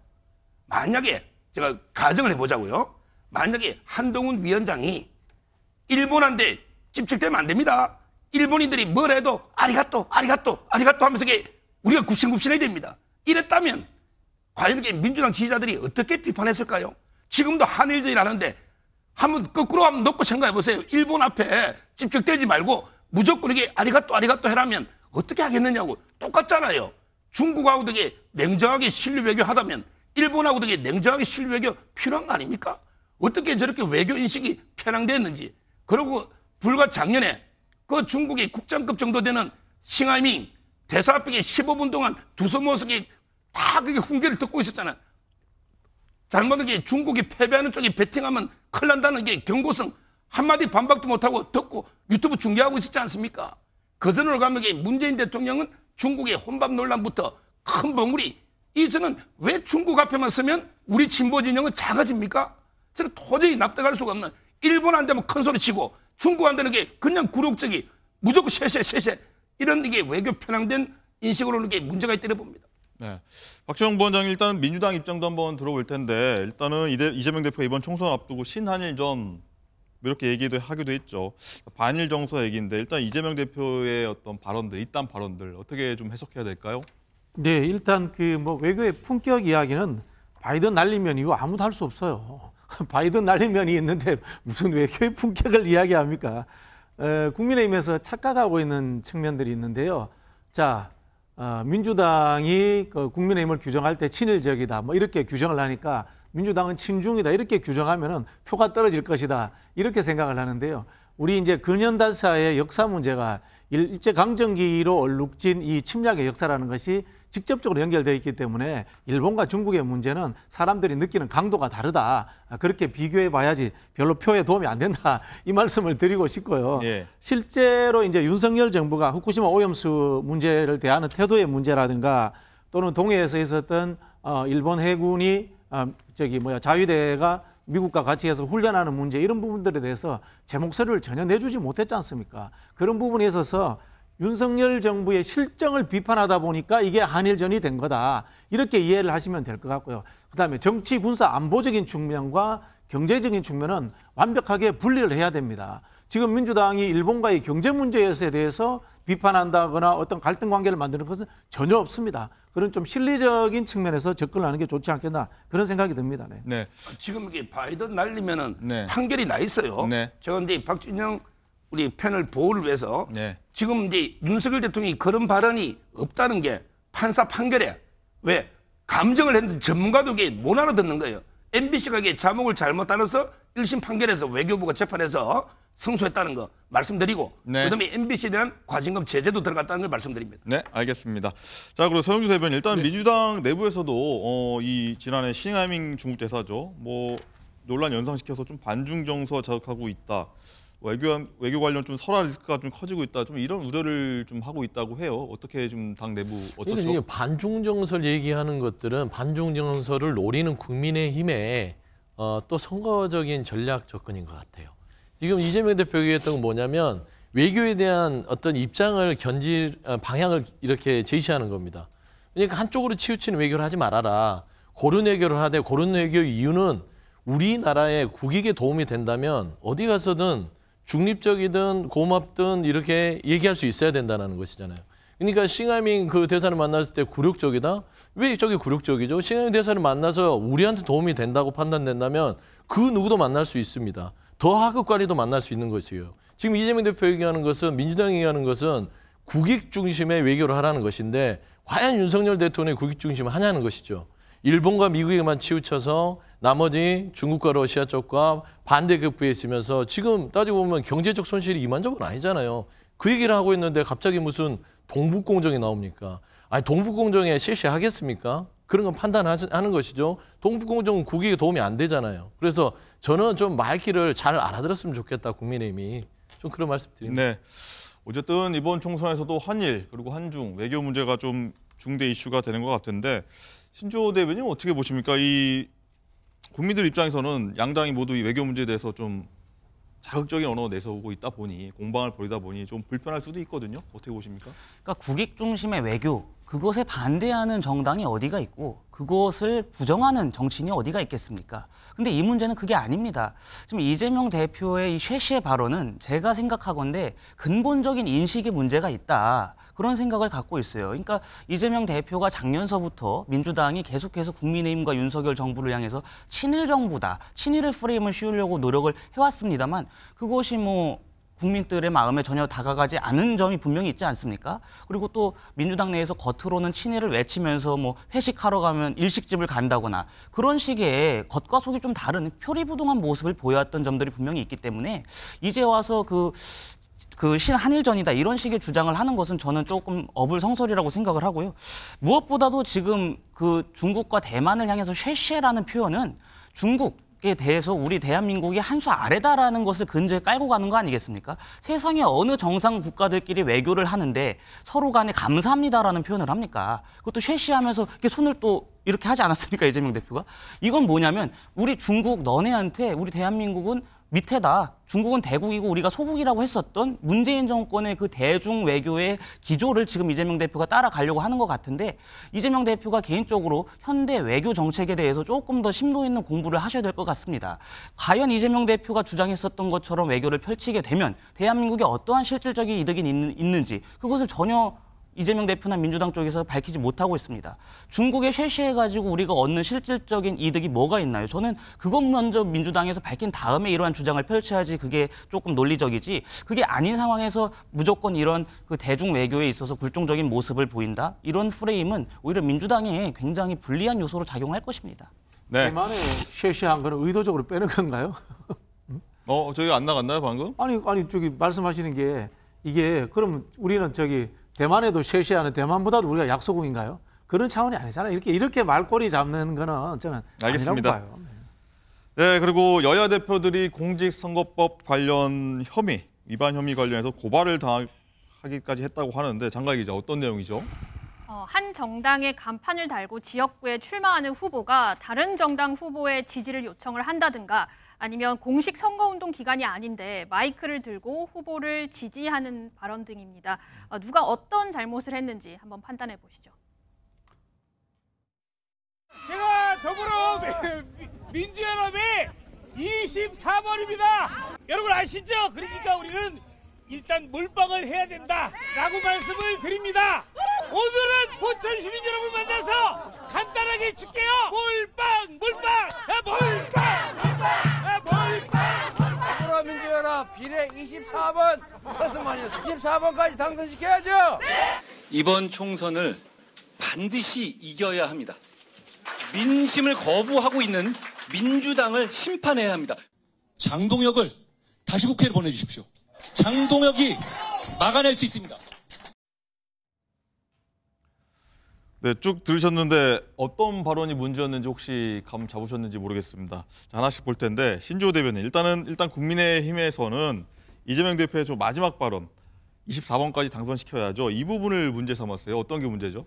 Speaker 4: 만약에 제가 가정을 해보자고요. 만약에 한동훈 위원장이 일본한테 찝찝대면 안 됩니다. 일본인들이 뭘 해도 아리가또 하면서 우리가 굽신굽신해야 됩니다. 이랬다면 과연 민주당 지지자들이 어떻게 비판했을까요? 지금도 한일전이 하는데 한번 거꾸로 한번 놓고 생각해 보세요. 일본 앞에 찝쩍대지 말고 무조건 이게 아리가또 해라면 어떻게 하겠느냐고. 똑같잖아요. 중국하고도 이게 냉정하게 실리 외교 하다면 일본하고도 이게 냉정하게 실리 외교 필요한 거 아닙니까? 어떻게 저렇게 외교 인식이 편향됐는지. 그리고 불과 작년에 그 중국의 국장급 정도 되는 싱하이밍 대사 앞에 15분 동안 두 손 모아서 다 그게 훈계를 듣고 있었잖아요. 잘못하게 중국이 패배하는 쪽에 배팅하면 큰일 난다는 게 경고성 한마디 반박도 못하고 듣고 유튜브 중계하고 있었지 않습니까? 그전으로 가면 문재인 대통령은 중국의 혼밥 논란부터 큰 봉우리 저는 왜 중국 앞에만 서면 우리 진보 진영은 작아집니까? 저는 도저히 납득할 수가 없는 일본한테 뭐 큰 소리 치고 중국한테는 그냥 굴욕적이 무조건 쉐쉐 이런 외교 편향된 인식으로는 문제가 있다고 봅니다.
Speaker 1: 네, 박지원 부원장 일단 민주당 입장도 한번 들어볼 텐데 일단은 이재명 대표가 이번 총선 앞두고 신한일전 이렇게 얘기도 하기도 했죠. 반일 정서 얘기인데 일단 이재명 대표의 어떤 발언들, 이딴 발언들 어떻게 좀 해석해야 될까요?
Speaker 7: 네, 일단 외교의 품격 이야기는 바이든 날리면 이거 아무도 할 수 없어요. 바이든 날리면이 있는데 무슨 외교의 품격을 이야기합니까? 국민의힘에서 착각하고 있는 측면들이 있는데요. 자, 민주당이 국민의힘을 규정할 때 친일적이다 이렇게 규정을 하니까 민주당은 친중이다 이렇게 규정하면은 표가 떨어질 것이다 이렇게 생각을 하는데요. 우리 이제 근현대사의 역사 문제가 일제강점기로 얼룩진 이 침략의 역사라는 것이 직접적으로 연결되어 있기 때문에 일본과 중국의 문제는 사람들이 느끼는 강도가 다르다. 그렇게 비교해 봐야지 별로 표에 도움이 안 된다. 이 말씀을 드리고 싶고요.
Speaker 1: 예.
Speaker 7: 실제로 이제 윤석열 정부가 후쿠시마 오염수 문제를 대하는 태도의 문제라든가 또는 동해에서 있었던 일본 해군이 자위대가 미국과 같이 해서 훈련하는 문제 이런 부분들에 대해서 제 목소리를 전혀 내주지 못했지 않습니까? 그런 부분에 있어서 윤석열 정부의 실정을 비판하다 보니까 이게 한일전이 된 거다. 이렇게 이해를 하시면 될 것 같고요. 그다음에 정치, 군사, 안보적인 측면과 경제적인 측면은 완벽하게 분리를 해야 됩니다. 지금 민주당이 일본과의 경제 문제에 대해서 비판한다거나 어떤 갈등 관계를 만드는 것은 전혀 없습니다. 그런 좀 실리적인 측면에서 접근을 하는 게 좋지 않겠나 그런 생각이 듭니다. 네.
Speaker 1: 네.
Speaker 4: 지금 이게 바이든 날리면은
Speaker 1: 네.
Speaker 4: 판결이 나 있어요.
Speaker 1: 네.
Speaker 4: 제가 이제 박진영 우리 패널 보호를 위해서
Speaker 1: 네.
Speaker 4: 지금 이제 윤석열 대통령이 그런 발언이 없다는 게 판사 판결에 왜 감정을 했는데 전문가도 이게 못 알아듣는 거예요. MBC가 이게 자목을 잘못 따라서 1심 판결에서 외교부가 재판에서 승소했다는 거 말씀드리고
Speaker 1: 네.
Speaker 4: 그다음에 MBC에 대한 과징금 제재도 들어갔다는 걸 말씀드립니다.
Speaker 1: 네, 알겠습니다. 자, 그리고 서영주 대변인 일단 민주당 내부에서도 이 지난해 싱하이밍 중국 대사죠. 논란 연상시켜서 좀 반중 정서 자극하고 있다. 외교 관련 좀 설화 리스크가 좀 커지고 있다. 좀 이런 우려를 좀 하고 있다고 해요. 어떻게 좀 당 내부 어떻죠?
Speaker 5: 이게 반중 정서를 얘기하는 것들은 반중 정서를 노리는 국민의힘의 또 선거적인 전략 접근인 것 같아요. 지금 이재명 대표가 얘기했던 건 뭐냐면 외교에 대한 어떤 입장을 방향을 이렇게 제시하는 겁니다. 그러니까 한쪽으로 치우치는 외교를 하지 말아라. 고른 외교를 하되 고른 외교 이유는 우리나라의 국익에 도움이 된다면 어디 가서든 중립적이든 고맙든 이렇게 얘기할 수 있어야 된다는 것이잖아요. 그러니까 싱하밍 그 대사를 만났을 때 굴욕적이다? 왜 저게 굴욕적이죠? 싱하밍 대사를 만나서 우리한테 도움이 된다고 판단된다면 그 누구도 만날 수 있습니다. 더 하급 관리도 만날 수 있는 것이에요. 지금 이재명 대표 얘기하는 것은, 민주당이 얘기하는 것은 국익 중심의 외교를 하라는 것인데 과연 윤석열 대통령이 국익 중심을 하냐는 것이죠. 일본과 미국에만 치우쳐서 나머지 중국과 러시아 쪽과 반대급부에 있으면서 지금 따지고 보면 경제적 손실이 이만저만 아니잖아요. 그 얘기를 하고 있는데 갑자기 무슨 동북공정이 나옵니까? 아니 동북공정에 실시하겠습니까? 그런 건 판단하는 것이죠. 동북공정은 국익에 도움이 안 되잖아요. 그래서 저는 좀 말귀를 잘 알아들었으면 좋겠다, 국민의힘이. 좀 그런 말씀 드립니다.
Speaker 1: 네. 어쨌든 이번 총선에서도 한일 그리고 한중 외교 문제가 좀 중대 이슈가 되는 것 같은데 신조 대변인 어떻게 보십니까? 이 국민들 입장에서는 양당이 모두 이 외교 문제에 대해서 좀 자극적인 언어 내세우고 있다 보니 공방을 벌이다 보니 좀 불편할 수도 있거든요. 어떻게 보십니까?
Speaker 8: 그러니까 국익 중심의 외교, 그것에 반대하는 정당이 어디가 있고 그것을 부정하는 정치인이 어디가 있겠습니까? 근데 이 문제는 그게 아닙니다. 지금 이재명 대표의 이 쉐시의 발언은 제가 생각하건대 근본적인 인식의 문제가 있다. 그런 생각을 갖고 있어요. 그러니까 이재명 대표가 작년서부터 민주당이 계속해서 국민의힘과 윤석열 정부를 향해서 친일 정부다, 친일의 프레임을 씌우려고 노력을 해왔습니다만 그것이 뭐 국민들의 마음에 전혀 다가가지 않은 점이 분명히 있지 않습니까? 그리고 또 민주당 내에서 겉으로는 친일을 외치면서 뭐 회식하러 가면 일식집을 간다거나 그런 식의 겉과 속이 좀 다른 표리부동한 모습을 보여왔던 점들이 분명히 있기 때문에 이제 와서 그 신한일전이다 이런 식의 주장을 하는 것은 저는 조금 어불성설이라고 생각을 하고요. 무엇보다도 지금 그 중국과 대만을 향해서 쉐쉐라는 표현은 중국에 대해서 우리 대한민국이 한 수 아래다라는 것을 근저에 깔고 가는 거 아니겠습니까? 세상의 어느 정상 국가들끼리 외교를 하는데 서로 간에 감사합니다라는 표현을 합니까? 그것도 쉐쉐하면서 이렇게 손을 또 이렇게 하지 않았습니까? 이재명 대표가? 이건 뭐냐면 우리 중국 너네한테 우리 대한민국은 밑에다. 중국은 대국이고 우리가 소국이라고 했었던 문재인 정권의 그 대중 외교의 기조를 지금 이재명 대표가 따라가려고 하는 것 같은데 이재명 대표가 개인적으로 현대 외교 정책에 대해서 조금 더 심도 있는 공부를 하셔야 될 것 같습니다. 과연 이재명 대표가 주장했었던 것처럼 외교를 펼치게 되면 대한민국에 어떠한 실질적인 이득이 있는지 그것을 전혀 이재명 대표나 민주당 쪽에서 밝히지 못하고 있습니다. 중국에 쉐쉐해가지고 우리가 얻는 실질적인 이득이 뭐가 있나요? 저는 그것 먼저 민주당에서 밝힌 다음에 이러한 주장을 펼쳐야지 그게 조금 논리적이지 그게 아닌 상황에서 무조건 이런 그 대중 외교에 있어서 굴종적인 모습을 보인다? 이런 프레임은 오히려 민주당에 굉장히 불리한 요소로 작용할 것입니다.
Speaker 1: 네.
Speaker 7: 대만에 쉐쉐한 거는 의도적으로 빼는 건가요?
Speaker 1: 저기 안 나갔나요 방금?
Speaker 7: 아니 저기 말씀하시는 게 이게 그럼 우리는 저기 대만에도 쉐쉐하는 대만보다도 우리가 약소국인가요? 그런 차원이 아니잖아요. 이렇게 말꼬리 잡는 거는 저는
Speaker 1: 알겠습니다.
Speaker 7: 아니라고 봐요.
Speaker 1: 네, 그리고 여야 대표들이 공직선거법 관련 혐의, 위반 혐의 관련해서 고발을 당하기까지 했다고 하는데 장가희 기자 어떤 내용이죠?
Speaker 3: 한 정당의 간판을 달고 지역구에 출마하는 후보가 다른 정당 후보의 지지를 요청을 한다든가 아니면 공식 선거운동 기간이 아닌데 마이크를 들고 후보를 지지하는 발언 등입니다. 누가 어떤 잘못을 했는지 한번 판단해 보시죠.
Speaker 12: 제가 더불어 민주연합의 24번입니다. 여러분 아시죠? 그러니까 우리는 일단 몰빵을 해야 된다라고 말씀을 드립니다. 오늘은 포천 시민 여러분 만나서 간단하게 해줄게요. 몰빵.
Speaker 10: 더불어민주연합 비례 24번 서승만이었습니다. 24번까지 당선시켜야죠. 네.
Speaker 13: 이번 총선을 반드시 이겨야 합니다. 민심을 거부하고 있는 민주당을 심판해야 합니다.
Speaker 14: 장동혁을 다시 국회로 보내주십시오. 장동혁이 막아낼 수 있습니다.
Speaker 1: 네, 쭉 들으셨는데 어떤 발언이 문제였는지 혹시 감 잡으셨는지 모르겠습니다. 자, 하나씩 볼 텐데 신조 대변인 일단 국민의힘에서는 이재명 대표의 좀 마지막 발언 24번까지 당선시켜야죠. 이 부분을 문제 삼았어요. 어떤 게 문제죠?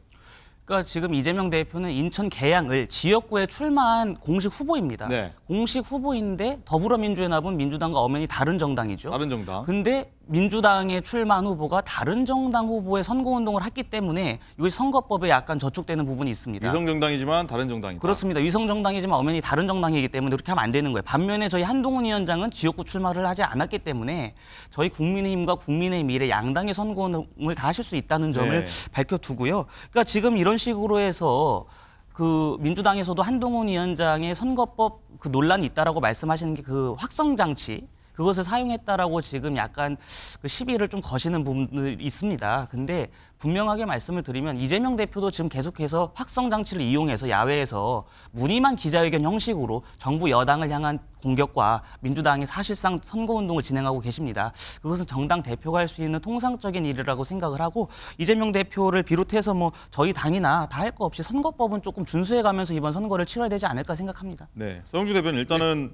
Speaker 8: 그러니까 지금 이재명 대표는 인천 계양을 지역구에 출마한 공식 후보입니다.
Speaker 1: 네.
Speaker 8: 공식 후보인데 더불어민주연합은 민주당과 엄연히 다른 정당이죠.
Speaker 1: 다른 정당.
Speaker 8: 근데 민주당에 출마한 후보가 다른 정당 후보의 선거운동을 했기 때문에 이것이 선거법에 약간 저촉되는 부분이 있습니다.
Speaker 1: 위성정당이지만 다른 정당이다.
Speaker 8: 그렇습니다. 위성정당이지만 엄연히 다른 정당이기 때문에 그렇게 하면 안 되는 거예요. 반면에 저희 한동훈 위원장은 지역구 출마를 하지 않았기 때문에 저희 국민의힘과 국민의힘 미래 양당의 선거운동을 다 하실 수 있다는 점을 밝혀두고요. 그러니까 지금 이런 식으로 해서 그 민주당에서도 한동훈 위원장의 선거법 그 논란이 있다라고 말씀하시는 게 그 확성장치 그것을 사용했다라고 지금 약간 그 시비를 좀 거시는 부분들이 있습니다. 근데 분명하게 말씀을 드리면 이재명 대표도 지금 계속해서 확성장치를 이용해서 야외에서 무늬만 기자회견 형식으로 정부 여당을 향한 공격과 민주당이 사실상 선거운동을 진행하고 계십니다. 그것은 정당 대표가 할 수 있는 통상적인 일이라고 생각을 하고 이재명 대표를 비롯해서 뭐 저희 당이나 다 할 거 없이 선거법은 조금 준수해가면서 이번 선거를 치러야 되지 않을까 생각합니다.
Speaker 1: 네, 서영주 대변인 일단은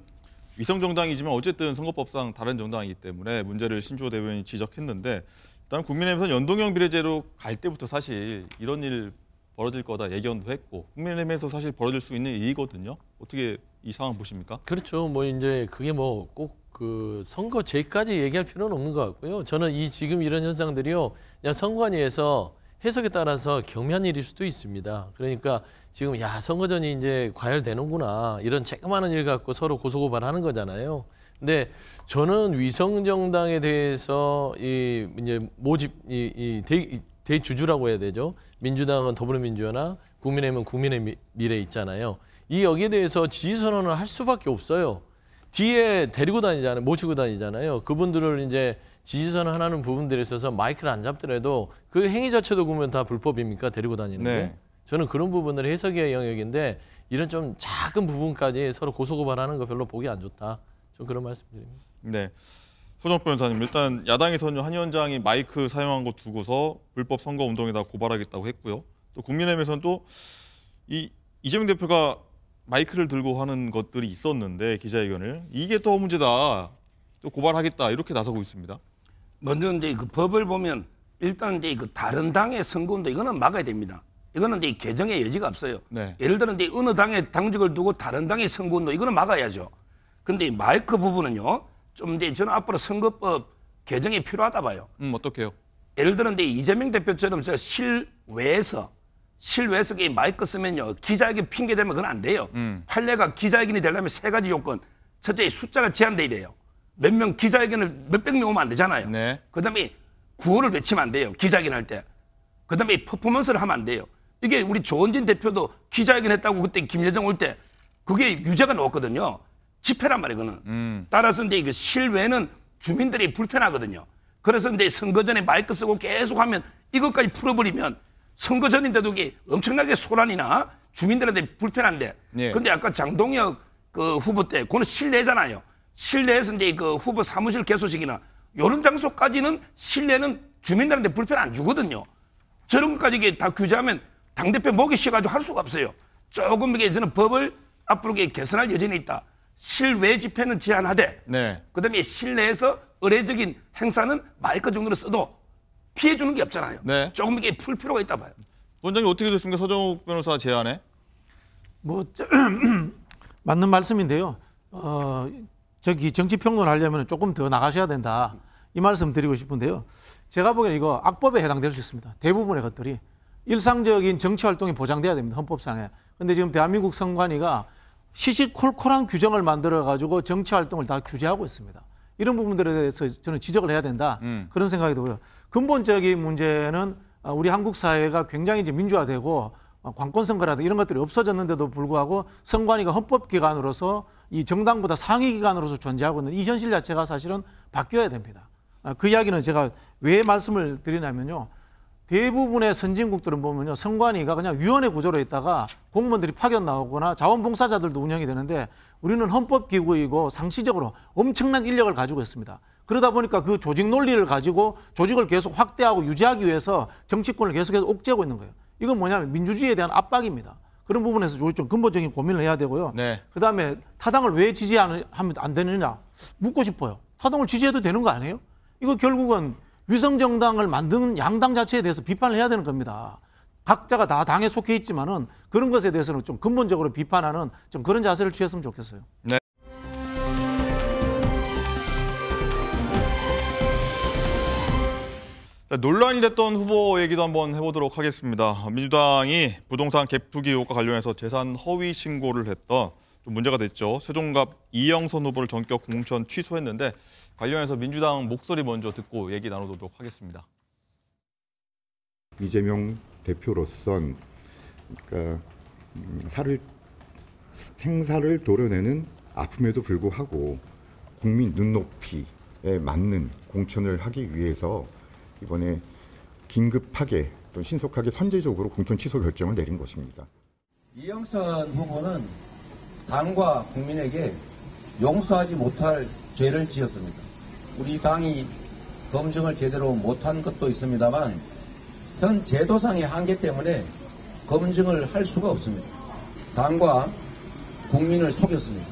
Speaker 1: 위성정당이지만 어쨌든 선거법상 다른 정당이기 때문에 문제를 신주호 대변인이 지적했는데 일단 국민의힘에서는 연동형 비례제로 갈 때부터 사실 이런 일 벌어질 거다 예견도 했고 국민의힘에서 사실 벌어질 수 있는 일이거든요. 어떻게 이 상황 보십니까?
Speaker 5: 그렇죠. 뭐 이제 그게 뭐 꼭 그 선거제까지 얘기할 필요는 없는 것 같고요. 저는 이 지금 이런 현상들이요, 그냥 선관위에서 해석에 따라서 경미한 일일 수도 있습니다. 그러니까 지금 야 선거전이 이제 과열되는구나 이런 조그마한 일 갖고 서로 고소고발하는 거잖아요. 근데 저는 위성정당에 대해서 이 이제 모집 대주주라고 해야 되죠. 민주당은 더불어민주연합, 국민의힘은 국민의 미래 있잖아요. 이 여기에 대해서 지지 선언을 할 수밖에 없어요. 뒤에 데리고 다니잖아요, 모시고 다니잖아요. 그분들을 이제 지지 선언하는 부분들에 있어서 마이크를 안 잡더라도 그 행위 자체도 보면 다 불법입니까? 데리고 다니는 게. 저는 그런 부분을 해석의 영역인데 이런 좀 작은 부분까지 서로 고소고발하는 거 별로 보기 안 좋다. 좀 그런 말씀드립니다.
Speaker 1: 네, 소정욱 변호사님 일단 야당에서는 한 위원장이 마이크 사용한 거 두고서 불법 선거 운동에다 고발하겠다고 했고요. 또 국민의힘에서는 또 이재명 대표가 마이크를 들고 하는 것들이 있었는데 기자회견을 이게 또 문제다. 또 고발하겠다 이렇게 나서고 있습니다.
Speaker 4: 먼저 이제 그 법을 보면 일단 이제 그 다른 당의 선거운동 이거는 막아야 됩니다. 이거는 이제 개정의 여지가 없어요. 예를 들어 이제 어느 당의 당직을 두고 다른 당의 선거운동 이거는 막아야죠. 근데 이 마이크 부분은요, 좀 이제 저는 앞으로 선거법 개정이 필요하다 봐요.
Speaker 1: 어떻게요?
Speaker 4: 예를 들어 이제 이재명 대표처럼 저 실외에서 마이크 쓰면요, 기자회견 핑계 대면 그건 안 돼요. 판례가 기자회견이 되려면 세 가지 요건. 첫째, 숫자가 제한돼 이래요. 몇 명 기자회견을 몇백 명 오면 안 되잖아요. 그다음에 구호를 외치면 안 돼요. 기자회견 할 때. 그다음에 퍼포먼스를 하면 안 돼요. 이게 우리 조원진 대표도 기자회견 했다고 그때 김여정 올 때 그게 유죄가 나왔거든요. 집회란 말이에요, 그거는. 따라서 이제 그 실외는 주민들이 불편하거든요. 그래서 이제 선거 전에 마이크 쓰고 계속 하면 이것까지 풀어버리면 선거 전인데도 이게 엄청나게 소란이나 주민들한테 불편한데. 근데 아까 장동혁 그 후보 때 그거는 실내잖아요. 실내에서 이제 그 후보 사무실 개소식이나 이런 장소까지는 실내는 주민들한테 불편 안 주거든요. 저런 것까지 이게 다 규제하면 당대표 목이 쉬어가지고 할 수가 없어요. 조금 이게 저는 법을 앞으로 개선할 여지는 있다. 실외 집회는 제한하되, 그다음에 실내에서 의례적인 행사는 마이크 정도로 써도 피해 주는 게 없잖아요. 조금 이게 풀 필요가 있다 봐요.
Speaker 1: 원장님 어떻게 됐습니까? 서정욱 변호사 제안에?
Speaker 7: 뭐 맞는 말씀인데요. 저기 정치 평론하려면 조금 더 나가셔야 된다. 이 말씀 드리고 싶은데요. 제가 보기에는 이거 악법에 해당될 수 있습니다. 대부분의 것들이 일상적인 정치 활동이 보장돼야 됩니다. 헌법상에. 근데 지금 대한민국 선관위가 시시콜콜한 규정을 만들어 가지고 정치 활동을 다 규제하고 있습니다. 이런 부분들에 대해서 저는 지적을 해야 된다. 그런 생각이 들고요. 근본적인 문제는 우리 한국 사회가 굉장히 이제 민주화되고 관권 선거라든가 이런 것들이 없어졌는데도 불구하고 선관위가 헌법기관으로서 이 정당보다 상위 기관으로서 존재하고 있는 이 현실 자체가 사실은 바뀌어야 됩니다. 그 이야기는 제가 왜 말씀을 드리냐면요. 대부분의 선진국들은 보면요, 선관위가 그냥 위원회 구조로 있다가 공무원들이 파견 나오거나 자원봉사자들도 운영이 되는데 우리는 헌법기구이고 상시적으로 엄청난 인력을 가지고 있습니다. 그러다 보니까 그 조직 논리를 가지고 조직을 계속 확대하고 유지하기 위해서 정치권을 계속해서 옥죄고 있는 거예요. 이건 뭐냐면 민주주의에 대한 압박입니다. 그런 부분에서 우리 좀 근본적인 고민을 해야 되고요. 그다음에 타당을 왜 지지하면 안 되느냐 묻고 싶어요. 타당을 지지해도 되는 거 아니에요? 이거 결국은 위성정당을 만드는 양당 자체에 대해서 비판을 해야 되는 겁니다. 각자가 다 당에 속해 있지만은 그런 것에 대해서는 좀 근본적으로 비판하는 좀 그런 자세를 취했으면 좋겠어요.
Speaker 1: 논란이 됐던 후보 얘기도 한번 해보도록 하겠습니다. 민주당이 부동산 갭 투기 의혹과 관련해서 재산 허위 신고를 했던 좀 문제가 됐죠. 세종갑 이영선 후보를 전격 공천 취소했는데 관련해서 민주당 목소리 먼저 듣고 얘기 나누도록 하겠습니다.
Speaker 15: 이재명 대표로선 그러니까 생사를 도려내는 아픔에도 불구하고 국민 눈높이에 맞는 공천을 하기 위해서 이번에 긴급하게 또 신속하게 선제적으로 공천 취소 결정을 내린 것입니다.
Speaker 10: 이영선 후보는 당과 국민에게 용서하지 못할 죄를 지었습니다. 우리 당이 검증을 제대로 못한 것도 있습니다만 현 제도상의 한계 때문에 검증을 할 수가 없습니다. 당과 국민을 속였습니다.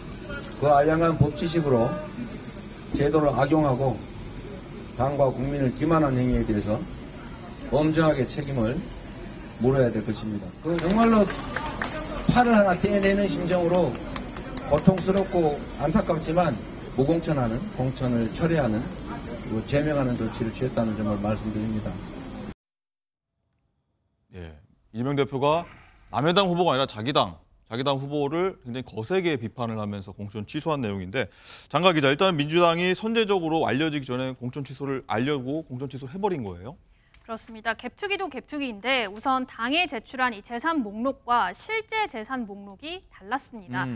Speaker 10: 그 알량한 법지식으로 제도를 악용하고 당과 국민을 기만한 행위에 대해서 엄정하게 책임을 물어야 될 것입니다. 정말로 팔을 하나 떼내는 심정으로 고통스럽고 안타깝지만 무공천하는, 공천을 철회하는, 그리고 제명하는 조치를 취했다는 점을 말씀드립니다.
Speaker 1: 예, 이재명 대표가 남의 당 후보가 아니라 자기 당 후보를 굉장히 거세게 비판을 하면서 공천 취소한 내용인데 장가 기자, 일단 민주당이 선제적으로 알려지기 전에 공천 취소를 알려고 공천 취소를 해버린 거예요?
Speaker 3: 그렇습니다. 갭투기도 갭투기인데 우선 당에 제출한 이 재산 목록과 실제 재산 목록이 달랐습니다.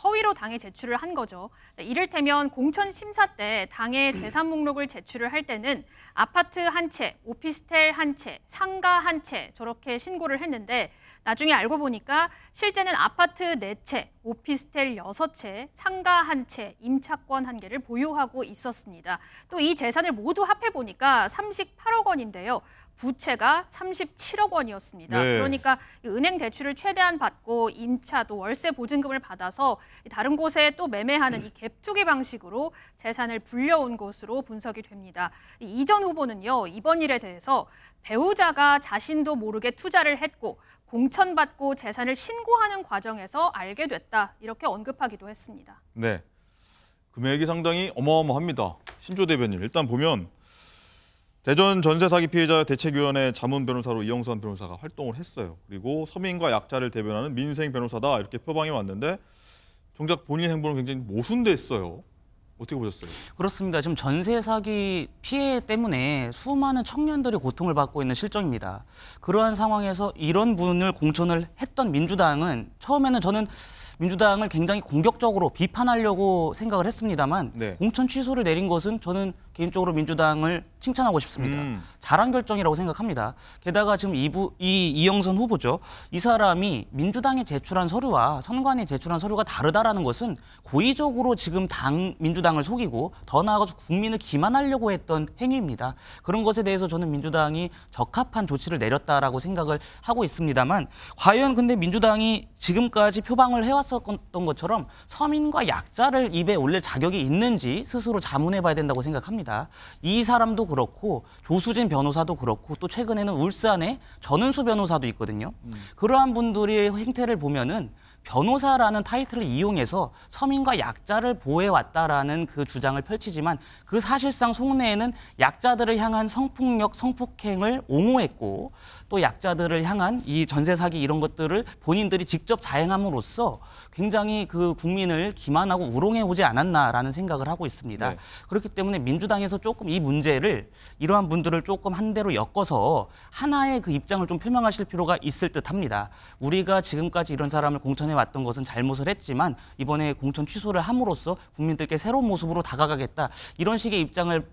Speaker 3: 허위로 당에 제출을 한 거죠. 이를테면 공천 심사 때 당의 재산 목록을 제출을 할 때는 아파트 한 채, 오피스텔 한 채, 상가 한 채 저렇게 신고를 했는데 나중에 알고 보니까 실제는 아파트 4채, 오피스텔 6채, 상가 한 채, 임차권 1개를 보유하고 있었습니다. 또 이 재산을 모두 합해보니까 38억 원인데요. 부채가 37억 원이었습니다.
Speaker 1: 네.
Speaker 3: 그러니까 은행 대출을 최대한 받고 임차 또 월세 보증금을 받아서 다른 곳에 또 매매하는 이 갭투기 방식으로 재산을 불려온 것으로 분석이 됩니다. 이 전 후보는요, 이번 일에 대해서 배우자가 자신도 모르게 투자를 했고 공천받고 재산을 신고하는 과정에서 알게 됐다, 이렇게 언급하기도 했습니다.
Speaker 1: 네, 금액이 상당히 어마어마합니다. 신조 대변인, 일단 보면 대전 전세 사기 피해자 대책위원회 자문 변호사로 이영선 변호사가 활동을 했어요. 그리고 서민과 약자를 대변하는 민생 변호사다, 이렇게 표방해 왔는데 정작 본인 행보는 굉장히 모순됐어요. 어떻게 보셨어요?
Speaker 8: 그렇습니다. 지금 전세 사기 피해 때문에 수많은 청년들이 고통을 받고 있는 실정입니다. 그러한 상황에서 이런 분을 공천을 했던 민주당은 처음에는 저는 민주당을 굉장히 공격적으로 비판하려고 생각을 했습니다만
Speaker 1: 네.
Speaker 8: 공천 취소를 내린 것은 저는 개인적으로 민주당을 칭찬하고 싶습니다. 잘한 결정이라고 생각합니다. 게다가 지금 이영선 후보죠. 이 사람이 민주당에 제출한 서류와 선관위에 제출한 서류가 다르다라는 것은 고의적으로 지금 민주당을 속이고 더 나아가서 국민을 기만하려고 했던 행위입니다. 그런 것에 대해서 저는 민주당이 적합한 조치를 내렸다라고 생각을 하고 있습니다만 과연 근데 민주당이 지금까지 표방을 해왔었던 것처럼 서민과 약자를 입에 올릴 자격이 있는지 스스로 자문해봐야 된다고 생각합니다. 이 사람도 그렇고 조수진 변호사도 그렇고 또 최근에는 울산에 전은수 변호사도 있거든요. 그러한 분들의 행태를 보면은 변호사라는 타이틀을 이용해서 서민과 약자를 보호해왔다라는 그 주장을 펼치지만 그 사실상 속내에는 약자들을 향한 성폭력, 성폭행을 옹호했고 또 약자들을 향한 이 전세 사기 이런 것들을 본인들이 직접 자행함으로써 굉장히 그 국민을 기만하고 우롱해 오지 않았나라는 생각을 하고 있습니다.
Speaker 1: 네.
Speaker 8: 그렇기 때문에 민주당에서 조금 이 문제를 이러한 분들을 조금 한 대로 엮어서 하나의 그 입장을 좀 표명하실 필요가 있을 듯합니다. 우리가 지금까지 이런 사람을 공천해 왔던 것은 잘못을 했지만 이번에 공천 취소를 함으로써 국민들께 새로운 모습으로 다가가겠다, 이런 식의 입장을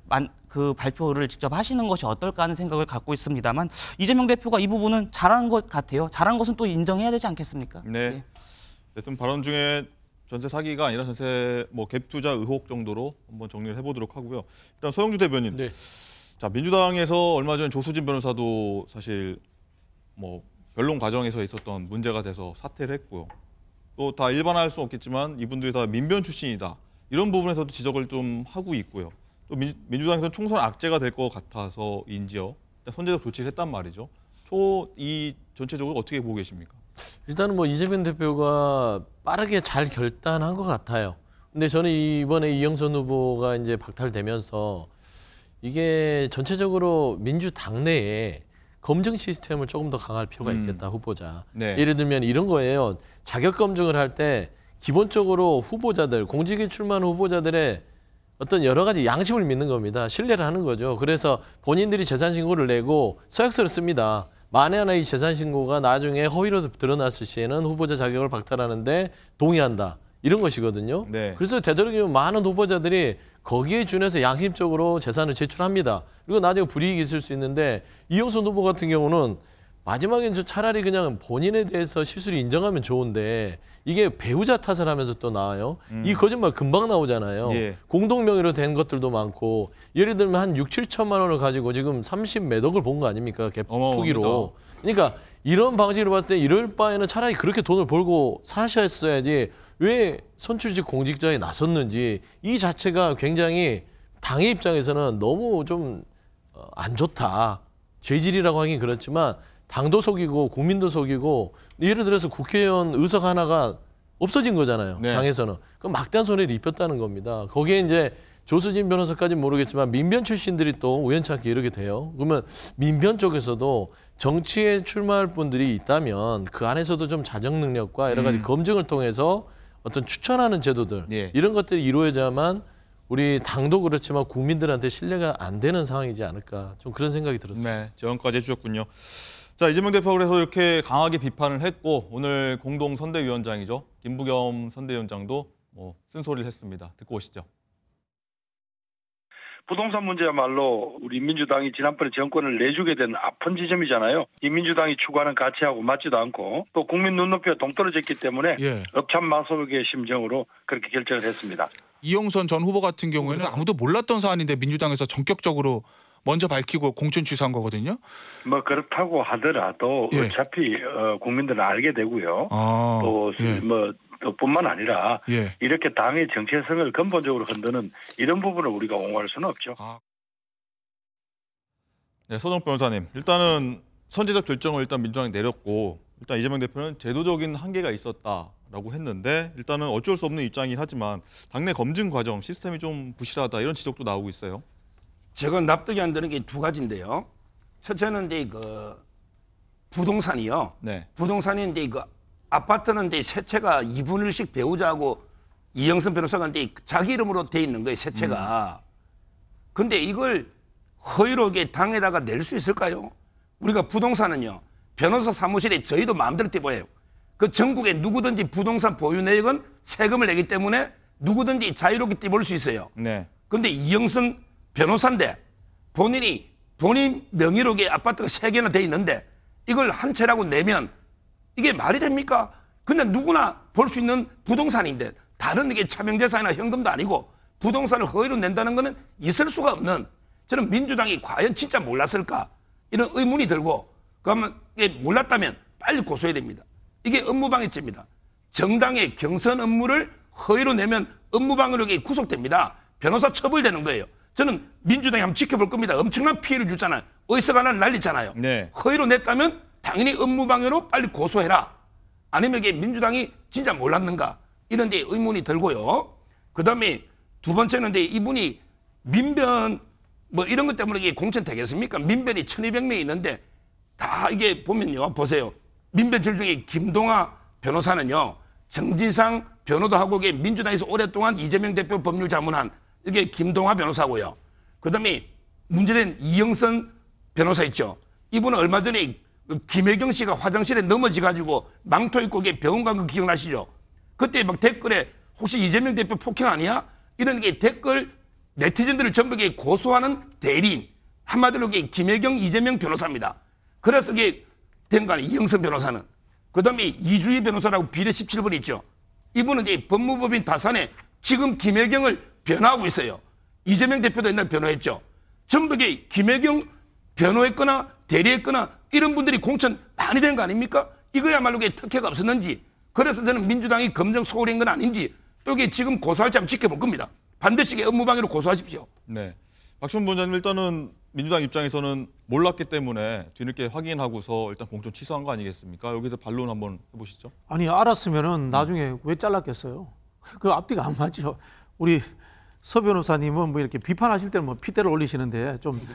Speaker 8: 발표를 직접 하시는 것이 어떨까 하는 생각을 갖고 있습니다만 이재명 대표가 이 부분은 잘한 것 같아요. 잘한 것은 또 인정해야 되지 않겠습니까?
Speaker 1: 네. 어쨌든 발언 중에 전세 사기가 아니라 전세 갭 투자 의혹 정도로 한번 정리를 해보도록 하고요. 일단 서영주 대변인.
Speaker 5: 네.
Speaker 1: 자, 민주당에서 얼마 전에 조수진 변호사도 사실 변론 과정에서 있었던 문제가 돼서 사퇴를 했고요. 또 다 일반화할 수 없겠지만 이분들이 다 민변 출신이다, 이런 부분에서도 지적을 좀 하고 있고요. 또 민주당에서는 총선 악재가 될 것 같아서인지요, 선제적 조치를 했단 말이죠. 이 전체적으로 어떻게 보고 계십니까?
Speaker 5: 일단은 이재명 대표가 빠르게 잘 결단한 것 같아요. 근데 저는 이번에 이영선 후보가 이제 박탈되면서 이게 전체적으로 민주당 내에 검증 시스템을 조금 더 강할 필요가 있겠다, 후보자.
Speaker 1: 네.
Speaker 5: 예를 들면 이런 거예요. 자격 검증을 할 때 기본적으로 후보자들, 공직에 출마하는 후보자들의 어떤 여러 가지 양심을 믿는 겁니다. 신뢰를 하는 거죠. 그래서 본인들이 재산 신고를 내고 서약서를 씁니다. 만에 하나 이 재산 신고가 나중에 허위로 드러났을 시에는 후보자 자격을 박탈하는데 동의한다. 이런 것이거든요.
Speaker 1: 네.
Speaker 5: 그래서 되도록이면 많은 후보자들이 거기에 준해서 양심적으로 재산을 제출합니다. 그리고 나중에 불이익이 있을 수 있는데 이영선 후보 같은 경우는 마지막엔 차라리 그냥 본인에 대해서 실수를 인정하면 좋은데 이게 배우자 탓을 하면서 또 나와요. 이 거짓말 금방 나오잖아요.
Speaker 1: 예.
Speaker 5: 공동명의로 된 것들도 많고 예를 들면 한 6, 7천만 원을 가지고 지금 30몇 억을 본 거 아닙니까? 투기로. 그러니까 이런 방식으로 봤을 때 이럴 바에는 차라리 그렇게 돈을 벌고 사셨어야지 왜 선출직 공직자에 나섰는지 이 자체가 굉장히 당의 입장에서는 너무 좀 안 좋다. 죄질이라고 하긴 그렇지만 당도 속이고 국민도 속이고 예를 들어서 국회의원 의석 하나가 없어진 거잖아요.
Speaker 1: 네.
Speaker 5: 당에서는. 그럼 막대한 손해를 입혔다는 겁니다. 거기에 이제 조수진 변호사까지는 모르겠지만 민변 출신들이 또 우연찮게 이러게 돼요. 그러면 민변 쪽에서도 정치에 출마할 분들이 있다면 그 안에서도 좀 자정 능력과 여러 가지 검증을 통해서 어떤 추천하는 제도들
Speaker 1: 예.
Speaker 5: 이런 것들이 이루어져야만 우리 당도 그렇지만 국민들한테 신뢰가 안 되는 상황이지 않을까 좀 그런 생각이 들었습니다.
Speaker 1: 네, 제언까지 해주셨군요. 자, 이재명 대표가 그래서 이렇게 강하게 비판을 했고 오늘 공동 선대위원장이죠. 김부겸 선대위원장도 쓴소리를 했습니다. 듣고 오시죠.
Speaker 16: 부동산 문제야말로 우리 민주당이 지난번에 정권을 내주게 된 아픈 지점이잖아요. 이 민주당이 추구하는 가치하고 맞지도 않고 또 국민 눈높이가 동떨어졌기 때문에 업참마속의 심정으로 그렇게 결정을 했습니다.
Speaker 17: 이영선 전 후보 같은 경우에는 아무도 몰랐던 사안인데 민주당에서 전격적으로 먼저 밝히고 공천 취소한 거거든요.
Speaker 16: 뭐 그렇다고 하더라도 어차피 국민들은 알게 되고요. 또 뿐만 아니라 이렇게 당의 정체성을 근본적으로 흔드는 이런 부분을 우리가 옹호할 수는 없죠.
Speaker 1: 네, 서정욱 변호사님. 일단은 선제적 결정을 일단 민주당이 내렸고 일단 이재명 대표는 제도적인 한계가 있었다라고 했는데 일단은 어쩔 수 없는 입장이긴 하지만 당내 검증 과정 시스템이 좀 부실하다 이런 지적도 나오고 있어요.
Speaker 4: 제가 납득이 안 되는 게 두 가지인데요. 첫째는 이제 부동산이요.
Speaker 1: 네.
Speaker 4: 부동산이 이제 아파트는 이제 세 채가 2분의 1씩 배우자하고 이영선 변호사가 이제 자기 이름으로 돼 있는 거예요, 세 채가. 근데 이걸 허위로 당에다가 낼 수 있을까요? 우리가 부동산은요, 변호사 사무실에 저희도 마음대로 떼보여요. 그 전국에 누구든지 부동산 보유 내역은 세금을 내기 때문에 누구든지 자유롭게 떼볼 수 있어요.
Speaker 1: 네.
Speaker 4: 근데 이영선 변호사인데 본인 명의로 아파트가 3개나 돼 있는데 이걸 한 채라고 내면 이게 말이 됩니까? 그냥 누구나 볼 수 있는 부동산인데 다른 이게 차명재산이나 현금도 아니고 부동산을 허위로 낸다는 것은 있을 수가 없는 저는 민주당이 과연 진짜 몰랐을까 이런 의문이 들고 그러면 이게 몰랐다면 빨리 고소해야 됩니다. 이게 업무방해죄입니다. 정당의 경선 업무를 허위로 내면 업무방해로 구속됩니다. 변호사 처벌되는 거예요. 저는 민주당이 한번 지켜볼 겁니다. 엄청난 피해를 주잖아요. 어디서 가나 난리잖아요.
Speaker 1: 네.
Speaker 4: 허위로 냈다면 당연히 업무방해로 빨리 고소해라. 아니면 이게 민주당이 진짜 몰랐는가 이런 데 의문이 들고요. 그다음에 두 번째는 이제 이분이 민변 뭐 이런 것 때문에 이게 공천 되겠습니까? 민변이 1200명이 있는데 다 이게 보면요. 보세요. 민변실 중에 김동아 변호사는요. 정지상 변호도 하고 이게 민주당에서 오랫동안 이재명 대표 법률 자문한 이게 김동아 변호사고요. 그다음에 문제된 이영선 변호사 있죠. 이분은 얼마 전에 김혜경 씨가 화장실에 넘어져가지고 망토 입고 병원 간 거 기억나시죠? 그때 막 댓글에 혹시 이재명 대표 폭행 아니야? 이런 게 댓글 네티즌들을 전부 고소하는 대리인 한마디로 김혜경 이재명 변호사입니다. 그래서 이게 된 거 아니에요. 이영선 변호사는. 그다음에 이주희 변호사라고 비례 17번 있죠. 이분은 이제 법무법인 다산에 지금 김혜경을 변호하고 있어요. 이재명 대표도 옛날 변호했죠. 전부 김혜경 변호했거나 대리했거나 이런 분들이 공천 많이 된 거 아닙니까? 이거야말로 특혜가 없었는지 그래서 저는 민주당이 검증 소홀히 한 건 아닌지 또 이게 지금 고소할지 한번 지켜볼 겁니다. 반드시 업무방해로 고소하십시오.
Speaker 1: 네. 박시원 부원장님 일단은 민주당 입장에서는 몰랐기 때문에 뒤늦게 확인하고서 일단 공천 취소한 거 아니겠습니까? 여기서 반론 한번 해보시죠.
Speaker 7: 아니 알았으면은 나중에 왜 잘랐겠어요? 그 앞뒤가 안 맞죠. 우리 서 변호사님은 뭐 이렇게 비판하실 때는 뭐 핏대를 올리시는데 좀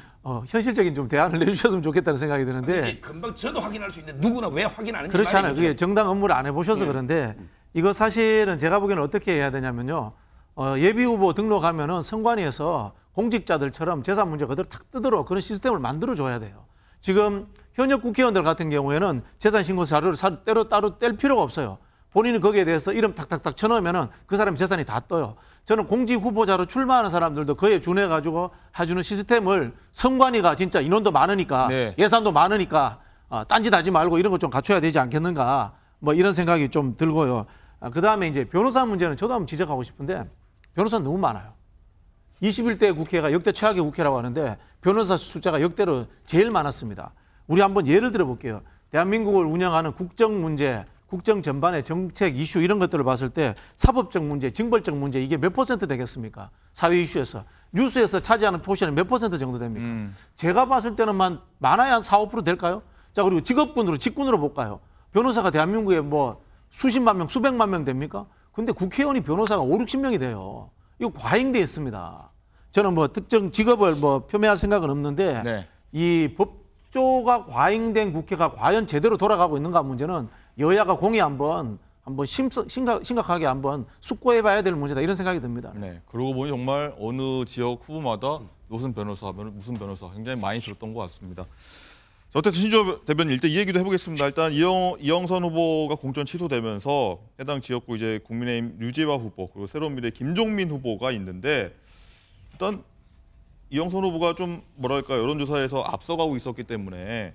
Speaker 7: 현실적인 좀 대안을 내주셨으면 좋겠다는 생각이 드는데
Speaker 4: 금방 저도 확인할 수 있는데 누구나 왜 확인하는지
Speaker 7: 그렇잖아요. 그게 정당 업무를 안 해보셔서 그런데 이거 사실은 제가 보기에는 어떻게 해야 되냐면요. 예비 후보 등록하면은 선관위에서 공직자들처럼 재산 문제 그대로 탁 뜨도록 그런 시스템을 만들어줘야 돼요. 지금 현역 국회의원들 같은 경우에는 재산 신고 자료를 따로 뗄 필요가 없어요. 본인이 거기에 대해서 이름 탁탁탁 쳐넣으면은 그 사람 재산이 다 떠요. 저는 공직 후보자로 출마하는 사람들도 그에 준해가지고 해주는 시스템을 선관위가 진짜 인원도 많으니까 예산도 많으니까 딴짓 하지 말고 이런 거 좀 갖춰야 되지 않겠는가 뭐 이런 생각이 좀 들고요. 그다음에 이제 변호사 문제는 저도 한번 지적하고 싶은데 변호사 너무 많아요. 21대 국회가 역대 최악의 국회라고 하는데 변호사 숫자가 역대로 제일 많았습니다. 우리 한번 예를 들어 볼게요. 대한민국을 운영하는 국정 문제, 국정 전반의 정책 이슈 이런 것들을 봤을 때 사법적 문제, 징벌적 문제 이게 몇 퍼센트 되겠습니까? 사회 이슈에서. 뉴스에서 차지하는 포션은 몇 퍼센트 정도 됩니까? 제가 봤을 때는 많아야 한 4, 5% 될까요? 자, 그리고 직군으로 볼까요? 변호사가 대한민국에 뭐 수십만 명, 수백만 명 됩니까? 근데 국회의원이 변호사가 5, 60명이 돼요. 이거 과잉돼 있습니다. 저는 뭐 특정 직업을 뭐 표명할 생각은 없는데 이 법조가 과잉된 국회가 과연 제대로 돌아가고 있는가 문제는 여야가 공히 한번 심각하게 한번 숙고해봐야 될 문제다 이런 생각이 듭니다.
Speaker 1: 네, 그러고 보니 정말 어느 지역 후보마다 무슨 변호사 굉장히 많이 들었던 것 같습니다. 자, 어쨌든 신주호 대변인 일단 이 얘기도 해보겠습니다. 일단 이영선 후보가 공천 취소되면서 해당 지역구 이제 국민의힘 류재화 후보 그리고 새로운 미래 김종민 후보가 있는데 일단 이영선 후보가 좀 뭐랄까 여론조사에서 앞서가고 있었기 때문에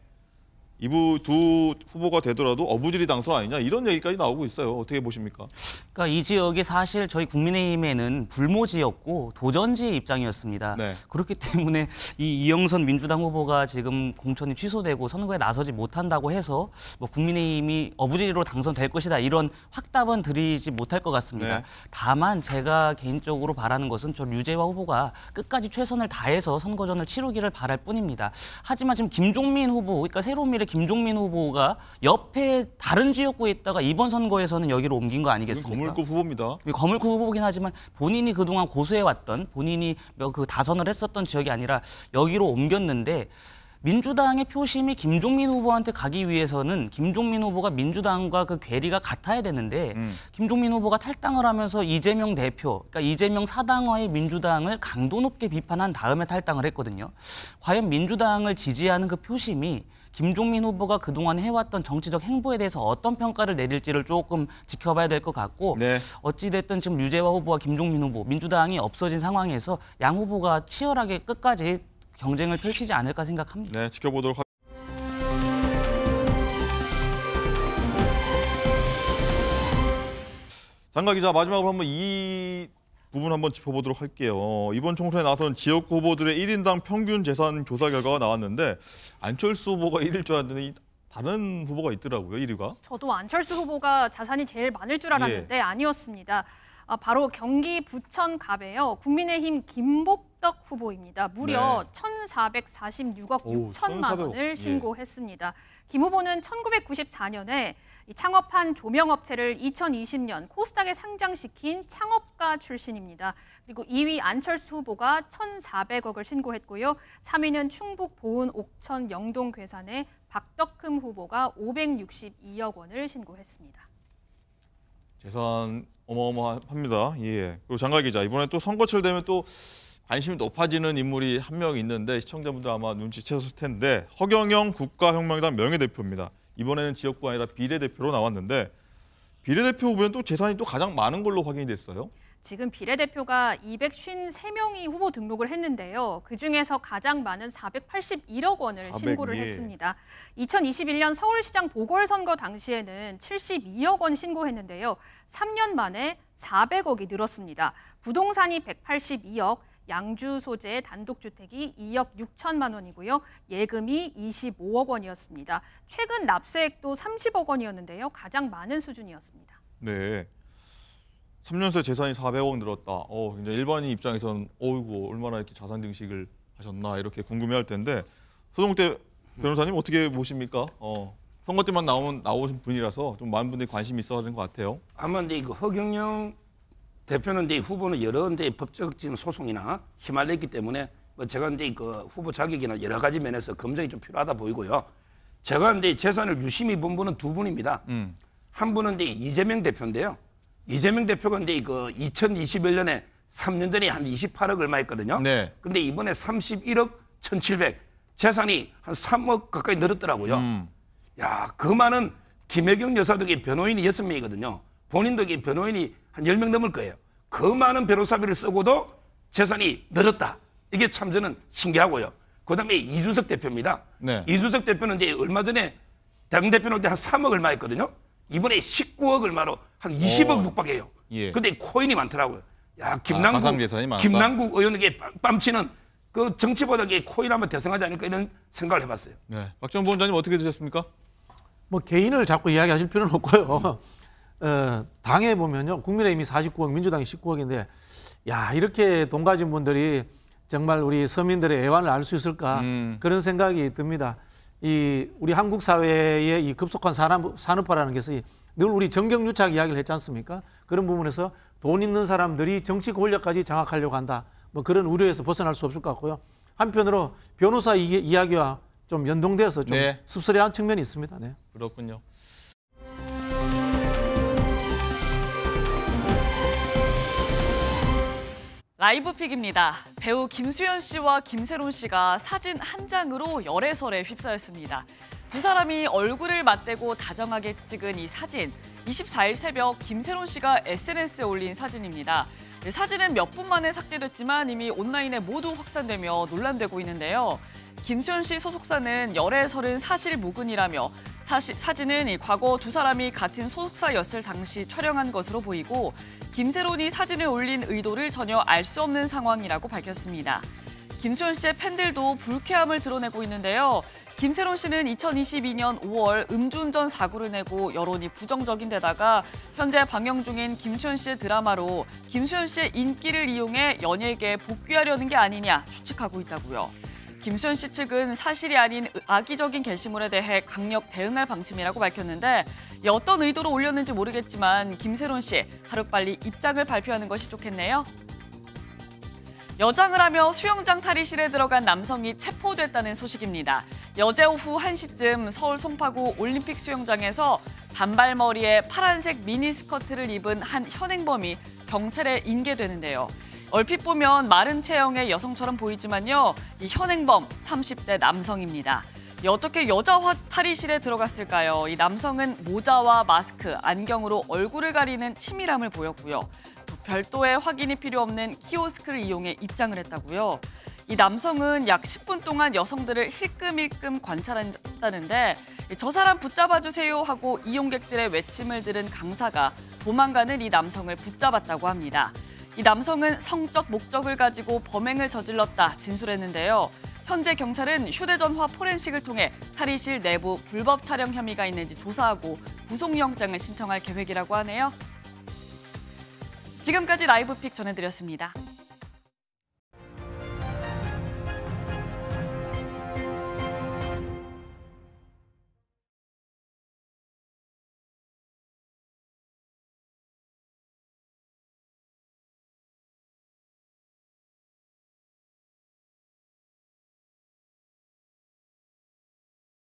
Speaker 1: 이부 두 후보가 되더라도 어부지리 당선 아니냐 이런 얘기까지 나오고 있어요. 어떻게 보십니까?
Speaker 8: 그러니까 이 지역이 사실 저희 국민의힘에는 불모지였고 도전지의 입장이었습니다. 그렇기 때문에 이영선 민주당 후보가 지금 공천이 취소되고 선거에 나서지 못한다고 해서 뭐 국민의힘이 어부지리로 당선될 것이다 이런 확답은 드리지 못할 것 같습니다. 다만 제가 개인적으로 바라는 것은 저 류재화 후보가 끝까지 최선을 다해서 선거전을 치르기를 바랄 뿐입니다. 하지만 지금 김종민 후보, 그러니까 새로운 미래 김종민 후보가 옆에 다른 지역구에 있다가 이번 선거에서는 여기로 옮긴 거 아니겠습니까?
Speaker 1: 거물급 후보입니다.
Speaker 8: 거물급 후보긴 하지만 본인이 그동안 고수해왔던 본인이 그 다선을 했었던 지역이 아니라 여기로 옮겼는데 민주당의 표심이 김종민 후보한테 가기 위해서는 김종민 후보가 민주당과 그 괴리가 같아야 되는데 김종민 후보가 탈당을 하면서 이재명 대표, 그러니까 이재명 사당화의 민주당을 강도 높게 비판한 다음에 탈당을 했거든요. 과연 민주당을 지지하는 그 표심이 김종민 후보가 그동안 해왔던 정치적 행보에 대해서 어떤 평가를 내릴지를 조금 지켜봐야 될 것 같고 어찌됐든 지금 류재화 후보와 김종민 후보, 민주당이 없어진 상황에서 양 후보가 치열하게 끝까지 경쟁을 펼치지 않을까 생각합니다.
Speaker 1: 네, 지켜보도록 하겠습니다. 장가 기자, 마지막으로 한번 이 부분 한번 짚어보도록 할게요. 이번 총선에 나선 지역구 후보들의 1인당 평균 재산 조사 결과가 나왔는데 안철수 후보가 1위일 줄 알았는데 다른 후보가 있더라고요, 1위가.
Speaker 3: 저도 안철수 후보가 자산이 제일 많을 줄 알았는데 아니었습니다. 바로 경기 부천갑에요. 국민의힘 김복덕 후보입니다. 무려 1,446억 6천만 원을 신고했습니다. 김 후보는 1994년에 창업한 조명업체를 2020년 코스닥에 상장시킨 창업가 출신입니다. 그리고 2위 안철수 후보가 1,400억을 신고했고요. 3위는 충북 보은 옥천 영동괴산의 박덕흠 후보가 562억 원을 신고했습니다.
Speaker 1: 재산 어마어마합니다. 그리고 장가 기자, 이번에 또 선거철 되면 또 관심이 높아지는 인물이 한 명 있는데 시청자분들 아마 눈치채셨을 텐데 허경영 국가혁명당 명예대표입니다. 이번에는 지역구 아니라 비례대표로 나왔는데 비례대표 후보는 또 재산이 또 가장 많은 걸로 확인이 됐어요.
Speaker 3: 지금 비례대표가 253명이 후보 등록을 했는데요. 그중에서 가장 많은 481억 원을 신고를 했습니다. 2021년 서울시장 보궐선거 당시에는 72억 원 신고했는데요. 3년 만에 400억이 늘었습니다. 부동산이 182억, 양주 소재의 단독주택이 2억 6천만 원이고요. 예금이 25억 원이었습니다. 최근 납세액도 30억 원이었는데요. 가장 많은 수준이었습니다.
Speaker 1: 네. 3년 새 재산이 400억 늘었다. 이제 일반인 입장에서는 어이구 얼마나 이렇게 자산 증식을 하셨나 이렇게 궁금해할 텐데 서동태 변호사님 어떻게 보십니까? 선거 때만 나오신 분이라서 좀 많은 분들이 관심이 있어하는 것 같아요.
Speaker 4: 아마 근데 이거 허경영 대표는 이제 후보는 여러 이제 법적인 소송이나 휘말렸기 때문에 뭐 제가 이제 그 후보 자격이나 여러 가지 면에서 검증이 좀 필요하다 보이고요. 제가 이제 재산을 유심히 본 분은 두 분입니다. 한 분은 이제 이재명 대표인데요. 이재명 대표가 이제 그 2021년에 3년 전에 한 28억 얼마 했거든요.
Speaker 1: 네.
Speaker 4: 근데 이번에 31억 1,700 재산이 한 3억 가까이 늘었더라고요. 야, 그 많은 김혜경 여사도 변호인이 6명이거든요. 본인도 변호인이 한 10명 넘을 거예요. 그 많은 변호사비를 쓰고도 재산이 늘었다. 이게 참 저는 신기하고요. 그다음에 이준석 대표입니다.
Speaker 1: 네.
Speaker 4: 이준석 대표는 이제 얼마 전에 당대표 올 때 한 3억 얼마 했거든요. 이번에 19억 얼마로 한 20억 육박해요.
Speaker 1: 예.
Speaker 4: 근데 코인이 많더라고요. 야,
Speaker 1: 가상재산이 많았다.
Speaker 4: 김남국 의원에게 뺨치는 그 정치보다 코인 한번 대성하지 않을까 이런 생각을 해봤어요.
Speaker 1: 네. 박정부 원장님 어떻게 드셨습니까?
Speaker 7: 뭐 개인을 자꾸 이야기하실 필요는 없고요. 당에 보면요, 국민의힘이 49억, 민주당이 19억인데, 야, 이렇게 돈 가진 분들이 정말 우리 서민들의 애환을 알 수 있을까 그런 생각이 듭니다. 우리 한국 사회의 이 급속한 산업화라는 것이 늘 우리 정경유착 이야기를 했지 않습니까? 그런 부분에서 돈 있는 사람들이 정치 권력까지 장악하려고 한다. 뭐 그런 우려에서 벗어날 수 없을 것 같고요. 한편으로 변호사 이야기와 좀 연동되어서 좀
Speaker 1: 네.
Speaker 7: 씁쓸해한 측면이 있습니다. 네.
Speaker 1: 그렇군요.
Speaker 18: 라이브 픽입니다. 배우 김수현 씨와 김세론 씨가 사진 한 장으로 열애설에 휩싸였습니다. 두 사람이 얼굴을 맞대고 다정하게 찍은 이 사진, 24일 새벽 김세론 씨가 SNS에 올린 사진입니다. 사진은 몇 분 만에 삭제됐지만 이미 온라인에 모두 확산되며 논란되고 있는데요. 김수현 씨 소속사는 열애설은 사실무근이라며 사진은 과거 두 사람이 같은 소속사였을 당시 촬영한 것으로 보이고 김세론이 사진을 올린 의도를 전혀 알 수 없는 상황이라고 밝혔습니다. 김수현 씨의 팬들도 불쾌함을 드러내고 있는데요. 김세론 씨는 2022년 5월 음주운전 사고를 내고 여론이 부정적인 데다가 현재 방영 중인 김수현 씨의 드라마로 김수현 씨의 인기를 이용해 연예계에 복귀하려는 게 아니냐 추측하고 있다고요. 김수현 씨 측은 사실이 아닌 악의적인 게시물에 대해 강력 대응할 방침이라고 밝혔는데 어떤 의도로 올렸는지 모르겠지만 김세론 씨 하루빨리 입장을 발표하는 것이 좋겠네요. 여장을 하며 수영장 탈의실에 들어간 남성이 체포됐다는 소식입니다. 어제 오후 1시쯤 서울 송파구 올림픽 수영장에서 단발머리에 파란색 미니스커트를 입은 한 현행범이 경찰에 인계되는데요. 얼핏 보면 마른 체형의 여성처럼 보이지만요. 이 현행범 30대 남성입니다. 어떻게 여자 탈의실에 들어갔을까요? 이 남성은 모자와 마스크, 안경으로 얼굴을 가리는 치밀함을 보였고요. 또 별도의 확인이 필요 없는 키오스크를 이용해 입장을 했다고요. 이 남성은 약 10분 동안 여성들을 힐끔힐끔 관찰했다는데 저 사람 붙잡아주세요 하고 이용객들의 외침을 들은 강사가 도망가는 이 남성을 붙잡았다고 합니다. 이 남성은 성적 목적을 가지고 범행을 저질렀다 진술했는데요. 현재 경찰은 휴대전화 포렌식을 통해 탈의실 내부 불법 촬영 혐의가 있는지 조사하고 구속영장을 신청할 계획이라고 하네요. 지금까지 라이브픽 전해드렸습니다.